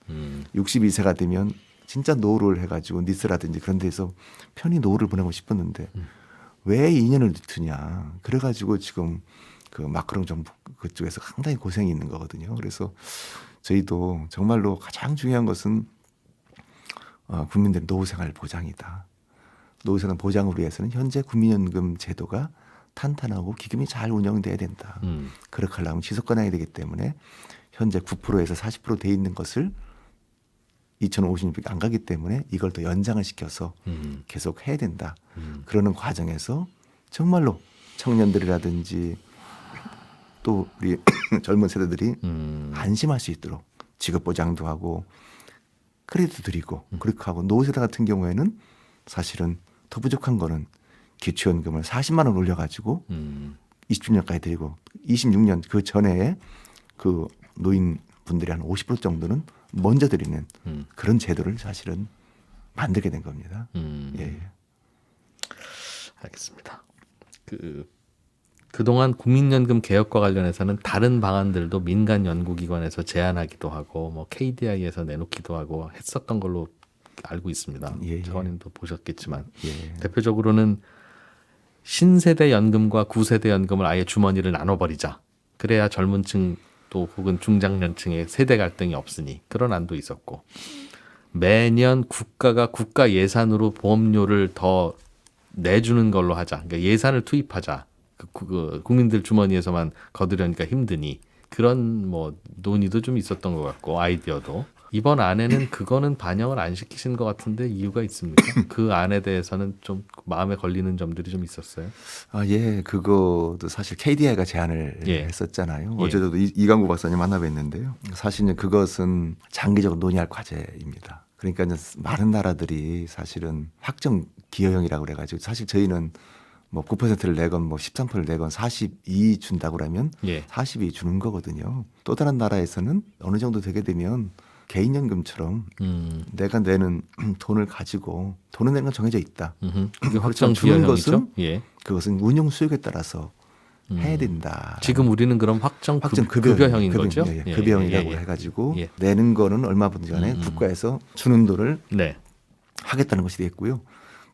S1: 62세가 되면 진짜 노후를 해가지고 니스라든지 그런 데서 편히 노후를 보내고 싶었는데 왜 2년을 늦추냐. 그래가지고 지금 그 마크롱 정부 그쪽에서 상당히 고생이 있는 거거든요. 그래서 저희도 정말로 가장 중요한 것은 국민들의 노후생활 보장이다. 노후생활 보장을 위해서는 현재 국민연금 제도가 탄탄하고 기금이 잘 운영돼야 된다. 그렇게 하려면 지속가능해야 되기 때문에 현재 9%에서 40%돼 있는 것을 2050년까지 안 가기 때문에 이걸 더 연장을 시켜서 계속 해야 된다. 그러는 과정에서 정말로 청년들이라든지 또 우리 젊은 세대들이 안심할 수 있도록 직업 보장도 하고 크레딧도 드리고 그렇게 하고 노후세대 같은 경우에는 사실은 더 부족한 거는 기초연금을 40만 원 올려가지고 20주년까지 드리고 26년 그 전에 그 노인분들이 한 50% 정도는 먼저 드리는 그런 제도를 사실은 만들게 된 겁니다. 예.
S2: 알겠습니다. 그동안 국민연금 개혁과 관련해서는 다른 방안들도 민간 연구기관에서 제안하기도 하고 뭐 KDI에서 내놓기도 하고 했었던 걸로 알고 있습니다.
S1: 예.
S2: 차관님도 보셨겠지만
S1: 예.
S2: 대표적으로는 신세대 연금과 구세대 연금을 아예 주머니를 나눠버리자. 그래야 젊은층 또 혹은 중장년층의 세대 갈등이 없으니 그런 안도 있었고 매년 국가가 국가 예산으로 보험료를 더 내주는 걸로 하자. 그러니까 예산을 투입하자. 국민들 주머니에서만 거두려니까 힘드니 그런 뭐 논의도 좀 있었던 것 같고 아이디어도 이번 안에는 그거는 반영을 안 시키신 것 같은데 이유가 있습니까? 그 안에 대해서는 좀 마음에 걸리는 점들이 좀 있었어요.
S1: 예, 그거도 사실 KDI가 제안을
S2: 예.
S1: 했었잖아요.
S2: 예.
S1: 어제도 이강구 박사님 만나뵀는데요. 사실은 그것은 장기적으로 논의할 과제입니다. 그러니까 이제 많은 나라들이 사실은 확정 기여형이라고 그래가지고 사실 저희는 뭐 9%를 내건 뭐 13%를 내건 42 준다고 그러면
S2: 예.
S1: 42 주는 거거든요. 또 다른 나라에서는 어느 정도 되게 되면 개인연금처럼 내가 내는 돈을 가지고 돈을 내는 건 정해져 있다.
S2: 그게 확정
S1: 주는
S2: 기여형이죠.
S1: 것은
S2: 예.
S1: 그것은 운용 수익에 따라서 해야 된다.
S2: 지금 우리는 그럼 확정 급여형인 거죠?
S1: 예, 급여형이라고 해가지고
S2: 예.
S1: 내는 거는 얼마든지 간에 국가에서 주는 돈을
S2: 네.
S1: 하겠다는 것이 되겠고요.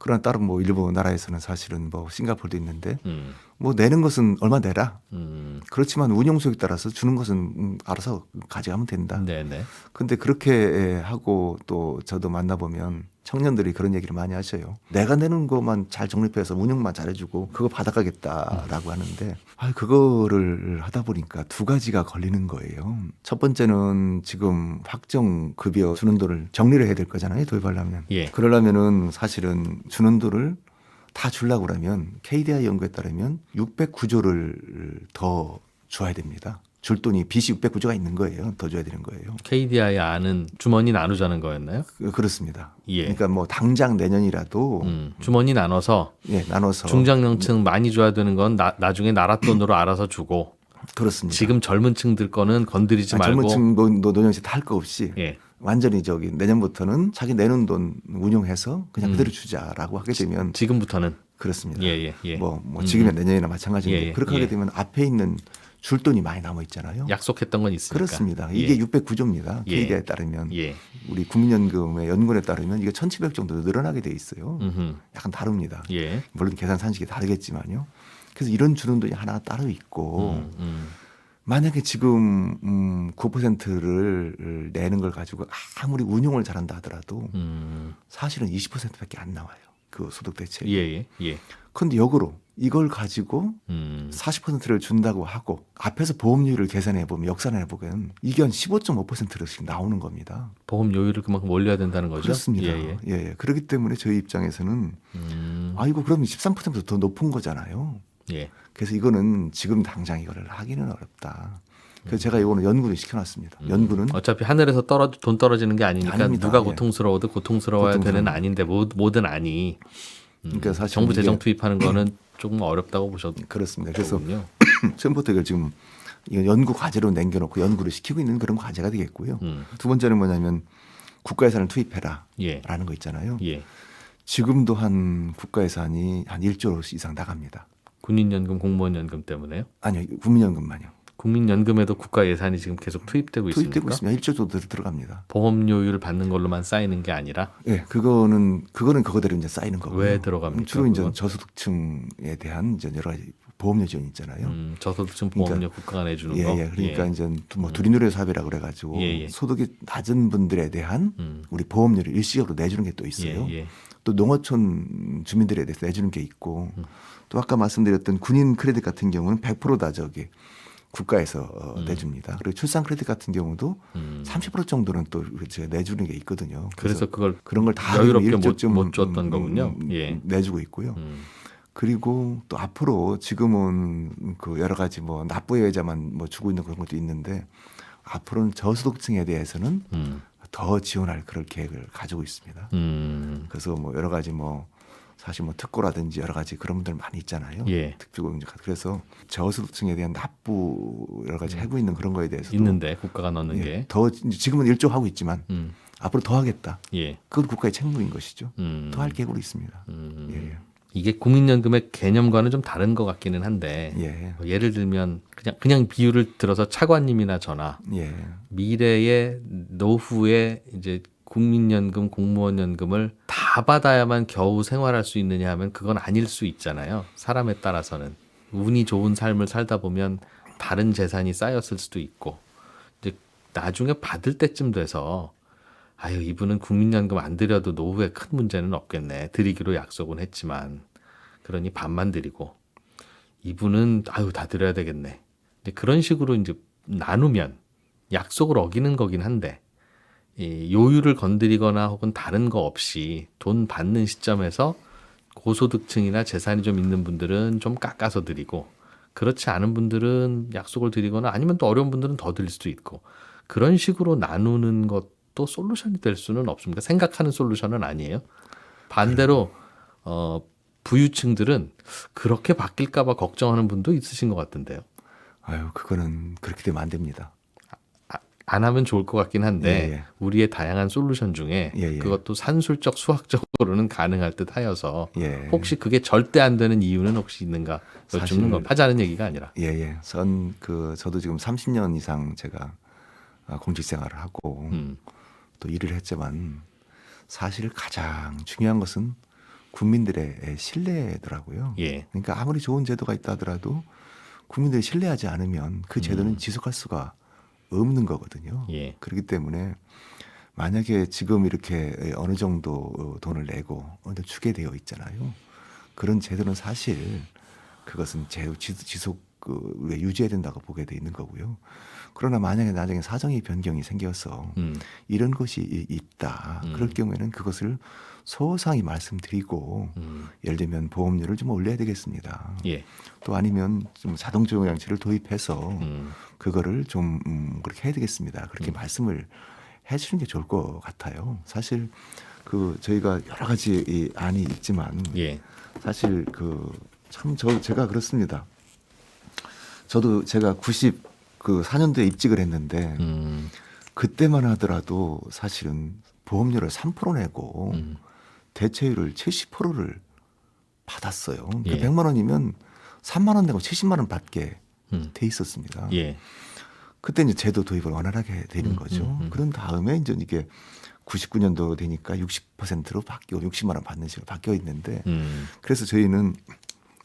S1: 그러나 다른 뭐 일부 나라에서는 사실은 뭐 싱가포르도 있는데
S2: 음.
S1: 뭐 내는 것은 얼마 내라.
S2: 그렇지만
S1: 그렇지만 운용 수익에 따라서 주는 것은 알아서 가져가면 된다.
S2: 네네.
S1: 근데 그렇게 하고 또 저도 만나보면 청년들이 그런 얘기를 많이 하셔요. 내가 내는 것만 잘 정립해서 운영만 잘해주고 그거 받아가겠다라고 하는데 그거를 하다 보니까 두 가지가 걸리는 거예요. 첫 번째는 지금 확정 급여 주는 돈을 정리를 해야 될 거잖아요. 도입하려면.
S2: 예.
S1: 그러려면은 사실은 주는 돈을 다 주려고 그러면 KDI 연구에 따르면 609조를 더 줘야 됩니다. 줄 돈이 빚이 609조가 있는 거예요. 더 줘야 되는 거예요.
S2: KDI 안은 주머니 나누자는 거였나요?
S1: 그렇습니다.
S2: 예.
S1: 그러니까 뭐 당장 내년이라도
S2: 주머니 나눠서
S1: 나눠서
S2: 중장년층 많이 줘야 되는 건 나중에 나라 돈으로 알아서 주고
S1: 그렇습니다.
S2: 지금 젊은 층들 거는 건드리지 말고
S1: 젊은층 노년층 다 할 거 없이
S2: 예.
S1: 완전히 내년부터는 자기 내는 돈 운용해서 그냥 그대로 주자라고 하게 되면
S2: 지금부터는
S1: 그렇습니다.
S2: 예.
S1: 뭐 지금의 내년이나 마찬가지인데
S2: 예.
S1: 그렇게 하게 되면 앞에 있는 줄 돈이 많이 남아 있잖아요.
S2: 약속했던 건 있으니까.
S1: 그렇습니다.
S2: 예.
S1: 이게 609조입니다.
S2: 예.
S1: KDI에 따르면
S2: 예.
S1: 우리 국민연금의 연구에 따르면 이게 1,700 정도 늘어나게 돼 있어요.
S2: 음흠.
S1: 약간 다릅니다.
S2: 예.
S1: 물론 계산 산식이 다르겠지만요. 그래서 이런 주는 돈이 하나 따로 있고 만약에 지금 9%를 내는 걸 가지고 아무리 운용을 잘한다 하더라도 사실은 20%밖에 안 나와요. 그 소득 대체.
S2: 예.
S1: 그런데 역으로 이걸 가지고 40%를 준다고 하고 앞에서 보험료를 계산해 보면 역산해 보면 이게 한 15.5%씩 나오는 겁니다.
S2: 보험료율을 그만큼 올려야 된다는 거죠.
S1: 그렇습니다.
S2: 예.
S1: 그렇기 때문에 저희 입장에서는 아이고 그럼 13%보다 더 높은 거잖아요.
S2: 예.
S1: 그래서 이거는 지금 당장 이거를 하기는 어렵다. 그래서 제가 이거는 연구를 시켜놨습니다. 연구는
S2: 어차피 하늘에서 돈 떨어지는 게 아니니까
S1: 아닙니다.
S2: 누가
S1: 예.
S2: 고통스러워도 고통스러워야 되는 아닌데 뭐든 아니.
S1: 그러니까 사실
S2: 정부 재정
S1: 이게
S2: 투입하는 거는 조금 어렵다고 보셨군요.
S1: 그렇습니다. 그래서 처음부터 이걸 지금 이거 연구 과제로 남겨놓고 연구를 시키고 있는 그런 과제가 되겠고요. 두 번째는 뭐냐면 국가 예산을 투입해라라는
S2: 예.
S1: 거 있잖아요.
S2: 예.
S1: 지금도 한 국가 예산이 한 1조 이상 나갑니다.
S2: 군인연금, 공무원연금 때문에요?
S1: 아니요, 국민연금만요.
S2: 국민연금에도 국가 예산이 지금 계속 투입되고
S1: 투입되고
S2: 있습니까?
S1: 있습니다. 1조 정도 들어갑니다.
S2: 보험료율 받는 걸로만 쌓이는 게 아니라
S1: 예, 그거는 그거대로 이제 쌓이는 거고요.
S2: 왜 들어갑니까?
S1: 주로 이제
S2: 그건?
S1: 저소득층에 대한 이제 여러 가지 보험료 지원 있잖아요.
S2: 저소득층 보험료 국가가 내주는 거.
S1: 예. 그러니까 이제 뭐 둘이누리 사업이라고 그래가지고 소득이 낮은 분들에 대한 우리 보험료를 일시적으로 내주는 게 또 있어요. 또 농어촌 주민들에 대해서 내주는 게 있고 또 아까 말씀드렸던 군인 크레딧 같은 경우는 100%다 저기 국가에서 내줍니다. 그리고 출산 크레딧 같은 경우도 30% 정도는 또 제가 내주는 게 있거든요.
S2: 그래서 그걸
S1: 그런 걸 다
S2: 여유롭게
S1: 일조쯤
S2: 못 줬던 거군요.
S1: 내주고 있고요. 그리고 또 앞으로 지금은 그 여러 가지 뭐 납부여자만 뭐 주고 있는 그런 것도 있는데 앞으로는 저소득층에 대해서는 더 지원할 그럴 계획을 가지고 있습니다. 그래서 뭐 여러 가지 뭐 사실 뭐 특고라든지 여러 가지 그런 분들 많이 있잖아요. 특별고 그래서 저소득층에 대한 납부 여러 가지 하고 있는 그런 거에 대해서도
S2: 있는데 국가가 넣는 게
S1: 더 지금은 일조하고 있지만 앞으로 더 하겠다. 그건 국가의 책무인 것이죠. 더 할 계획으로 있습니다.
S2: 이게 국민연금의 개념과는 좀 다른 것 같기는 한데 예를 들면 그냥 비유를 들어서 차관님이나 저나 미래의 노후에 이제 국민연금, 공무원연금을 다 받아야만 겨우 생활할 수 있느냐 하면 그건 아닐 수 있잖아요. 사람에 따라서는 운이 좋은 삶을 살다 보면 다른 재산이 쌓였을 수도 있고 이제 나중에 받을 때쯤 돼서 아유 이분은 국민연금 안 드려도 노후에 큰 문제는 없겠네. 드리기로 약속은 했지만 그러니 반만 드리고 이분은 아유 다 드려야 되겠네. 이제 그런 식으로 이제 나누면 약속을 어기는 거긴 한데 이 요율을 건드리거나 혹은 다른 거 없이 돈 받는 시점에서 고소득층이나 재산이 좀 있는 분들은 좀 깎아서 드리고 그렇지 않은 분들은 약속을 드리거나 아니면 또 어려운 분들은 더 드릴 수도 있고 그런 식으로 나누는 것도 솔루션이 될 수는 없습니다. 생각하는 솔루션은 아니에요. 반대로 부유층들은 그렇게 바뀔까 봐 걱정하는 분도 있으신 것 같은데요.
S1: 아유 그거는 그렇게 되면 안 됩니다.
S2: 안 하면 좋을 것 같긴 한데 우리의 다양한 솔루션 중에 그것도 산술적 수학적으로는 가능할 듯 하여서 혹시 그게 절대 안 되는 이유는 혹시 있는가 여쭙는 거 하자는 얘기가 아니라
S1: 저도 지금 30년 이상 제가 공직 생활을 하고 또 일을 했지만 사실 가장 중요한 것은 국민들의 신뢰더라고요. 그러니까 아무리 좋은 제도가 있다 하더라도 국민들이 신뢰하지 않으면 그 제도는 지속할 수가 없는 거거든요. 그렇기 때문에 만약에 지금 이렇게 어느 정도 돈을 내고 어느 정도 주게 되어 있잖아요. 그런 제도는 사실 그것은 지속 유지해야 된다고 보게 돼 있는 거고요. 그러나 만약에 나중에 사정의 변경이 생겨서 이런 것이 있다. 그럴 경우에는 그것을 소상히 말씀드리고 예를 들면 보험료를 좀 올려야 되겠습니다. 또 아니면 좀 자동 조정장치를 도입해서 그거를 좀 그렇게 해야 되겠습니다. 그렇게 말씀을 해주는 게 좋을 것 같아요. 사실 저희가 여러 가지 이 안이 있지만 사실 제가 그렇습니다. 저도 제가 94년도에 입직을 했는데 그때만 하더라도 사실은 보험료를 3% 내고 대체율을 70%를 받았어요. 그러니까 100만 원이면 3만 원 내고 70만 원 받게 돼 있었습니다. 그때 이제 제도 도입을 원활하게 되는 거죠. 그런 다음에 이제 이게 99년도 되니까 60%로 바뀌고 60만 원 받는 식으로 바뀌어 있는데 그래서 저희는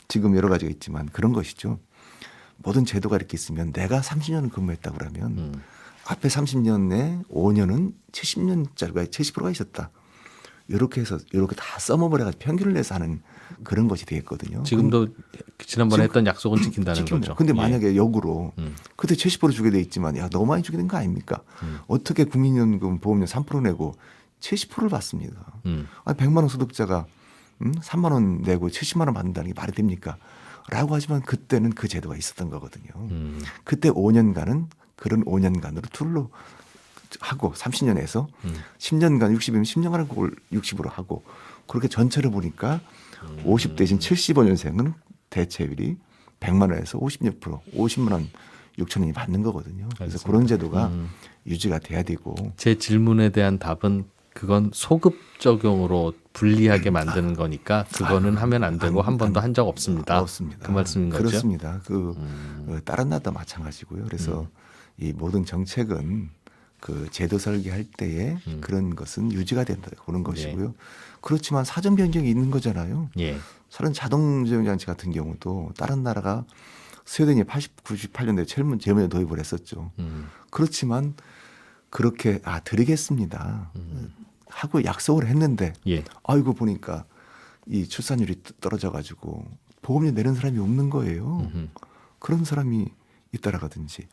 S1: 지금 여러 가지가 있지만 그런 것이죠. 모든 제도가 이렇게 있으면 내가 30년을 근무했다 그러면 앞에 30년에 5년은 70년짜리가 70%가 있었다. 이렇게 해서 이렇게 다 써먹어가지고 평균을 내서 하는 그런 것이 되겠거든요.
S2: 지금도 지난번에 했던 약속은 지킨다는 거죠.
S1: 근데 만약에 역으로 그때 70% 주게 돼 있지만 야 너무 많이 주게 된 거 아닙니까? 어떻게 국민연금 보험료 3% 내고 70%를 받습니다. 아니 100만 원 소득자가 3만 원 내고 70만 원 받는다는 게 말이 됩니까? 라고 하지만 그때는 그 제도가 있었던 거거든요. 그때 5년간은 그런 5년간으로 툴로 하고 30년에서 10년간 60이면 10년간을 그걸 60으로 하고 그렇게 전체를 보니까 50대신 75년생은 대체율이 100만 원에서 56%, 50만 원 6천 원이 받는 거거든요. 그래서 알겠습니다. 그런 제도가 유지가 돼야 되고
S2: 제 질문에 대한 답은 그건 소급 적용으로 불리하게 만드는 거니까 그거는 하면 안 되고 한 번도 한 적 없습니다.
S1: 없습니다.
S2: 그 말씀인 거죠?
S1: 그렇습니다. 다른 나라도 마찬가지고요. 그래서 이 모든 정책은 그 제도 설계할 때에 그런 것은 유지가 된다 보는 것이고요.
S2: 네.
S1: 그렇지만 사전 변경이 있는 거잖아요.
S2: 예.
S1: 사전 자동 제어 장치 같은 경우도 다른 나라가 스웨덴이 98년도에 제문에 도입을 했었죠. 그렇지만 그렇게 드리겠습니다 하고 약속을 했는데
S2: 예.
S1: 아이고 보니까 이 출산율이 떨어져 가지고 보험료 내는 사람이 없는 거예요. 그런 사람이 있다라든지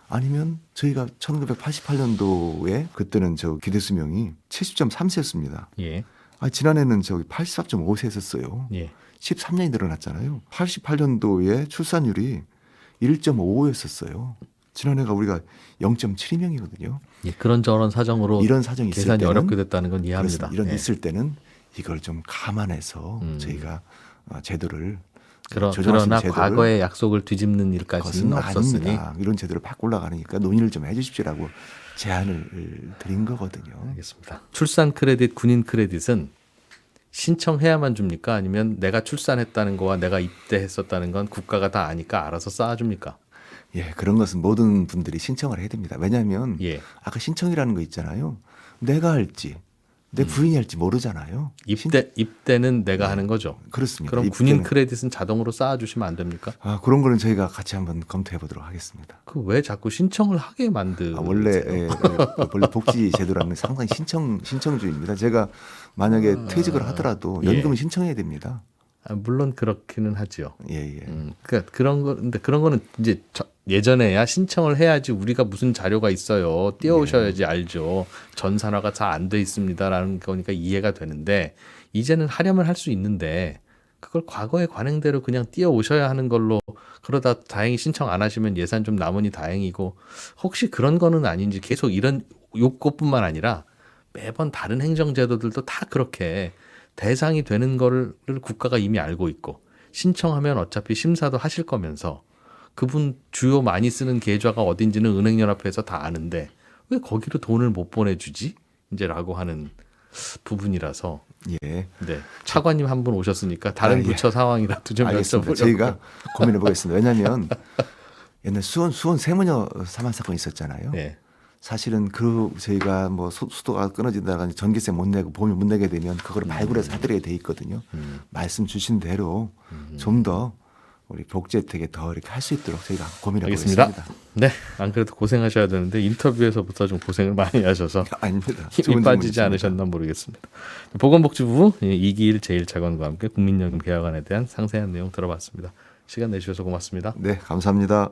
S1: 아니면 저희가 1988년도에 그때는 저 기대 수명이 70.3세였습니다.
S2: 예.
S1: 지난해는 저기 84.5세였어요.
S2: 예.
S1: 13년이 늘어났잖아요. 88년도에 출산율이 1.55였었어요. 지난해가 우리가 0.72명이거든요.
S2: 예. 그런저런 사정으로
S1: 이런 사정이 있을
S2: 계산이
S1: 때는
S2: 어렵게 됐다는 건 이해합니다.
S1: 그렇습니다. 이런
S2: 예.
S1: 있을 때는 이걸 좀 감안해서 저희가 제도를 조정할 수
S2: 그러나
S1: 있는 제도를
S2: 과거의 약속을 뒤집는 일까지는
S1: 것은
S2: 없었으니
S1: 아닙니다. 이런 제도를 바꾸려고 하니까 논의를 좀 해주십시오라고 제안을 드린 거거든요.
S2: 알겠습니다. 출산 크레딧, 군인 크레딧은 신청해야만 줍니까? 아니면 내가 출산했다는 거와 내가 입대했었다는 건 국가가 다 아니까 알아서 쌓아줍니까?
S1: 예, 그런 것은 모든 분들이 신청을 해야 됩니다. 왜냐하면
S2: 예.
S1: 아까 신청이라는 거 있잖아요. 내가 할지 내 부인이 할지 모르잖아요.
S2: 입대는 내가 하는 거죠.
S1: 그렇습니다.
S2: 그럼 군인 크레딧은 자동으로 쌓아주시면 안 됩니까?
S1: 그런 거는 저희가 같이 한번 검토해 보도록 하겠습니다.
S2: 그 왜 자꾸 신청을 하게 만드세요?
S1: 원래 복지 제도라는 게 상당히 신청주의입니다. 제가 만약에 퇴직을 하더라도 연금을 신청해야 됩니다.
S2: 물론 그렇기는 하지요.
S1: 예.
S2: 그러니까 근데 그런 거는 이제 예전에야 신청을 해야지 우리가 무슨 자료가 있어요. 띄워오셔야지 알죠. 전산화가 잘 안 돼 있습니다라는 거니까 이해가 되는데 이제는 하려면 할 수 있는데 그걸 과거의 관행대로 그냥 띄워오셔야 하는 걸로 그러다 다행히 신청 안 하시면 예산 좀 남으니 다행이고 혹시 그런 거는 아닌지 계속 이런 요것뿐만 아니라 매번 다른 행정제도들도 다 그렇게 대상이 되는 거를 국가가 이미 알고 있고 신청하면 어차피 심사도 하실 거면서 그분 주요 많이 쓰는 계좌가 어딘지는 은행연합회에서 다 아는데 왜 거기로 돈을 못 보내주지? 이제라고 하는 부분이라서
S1: 예.
S2: 네. 차관님 한 분 오셨으니까 다른 부처 상황이라도 좀
S1: 알겠습니다.
S2: 여쭤보려고.
S1: 저희가 고민해 보겠습니다. 왜냐하면 옛날 수원 세무녀 사망 사건 있었잖아요.
S2: 네.
S1: 사실은 저희가 뭐 수도가 끊어진다거나 전기세 못 내고 보험료 못 내게 되면 그거를 발굴해서 해드려야 돼 있거든요. 말씀 주신 대로 좀 더 우리 복지 혜택에 더 이렇게 할 수 있도록 저희가 고민해
S2: 알겠습니다.
S1: 보겠습니다.
S2: 네, 안 그래도 고생하셔야 되는데 인터뷰에서부터 좀 고생을 많이 하셔서
S1: 아닙니다.
S2: 힘이
S1: 좋은
S2: 빠지지
S1: 질문이십니다.
S2: 않으셨나 모르겠습니다. 보건복지부 이기일 제1차관과 함께 국민연금 개혁안에 대한 상세한 내용 들어봤습니다. 시간 내주셔서 고맙습니다.
S1: 네, 감사합니다.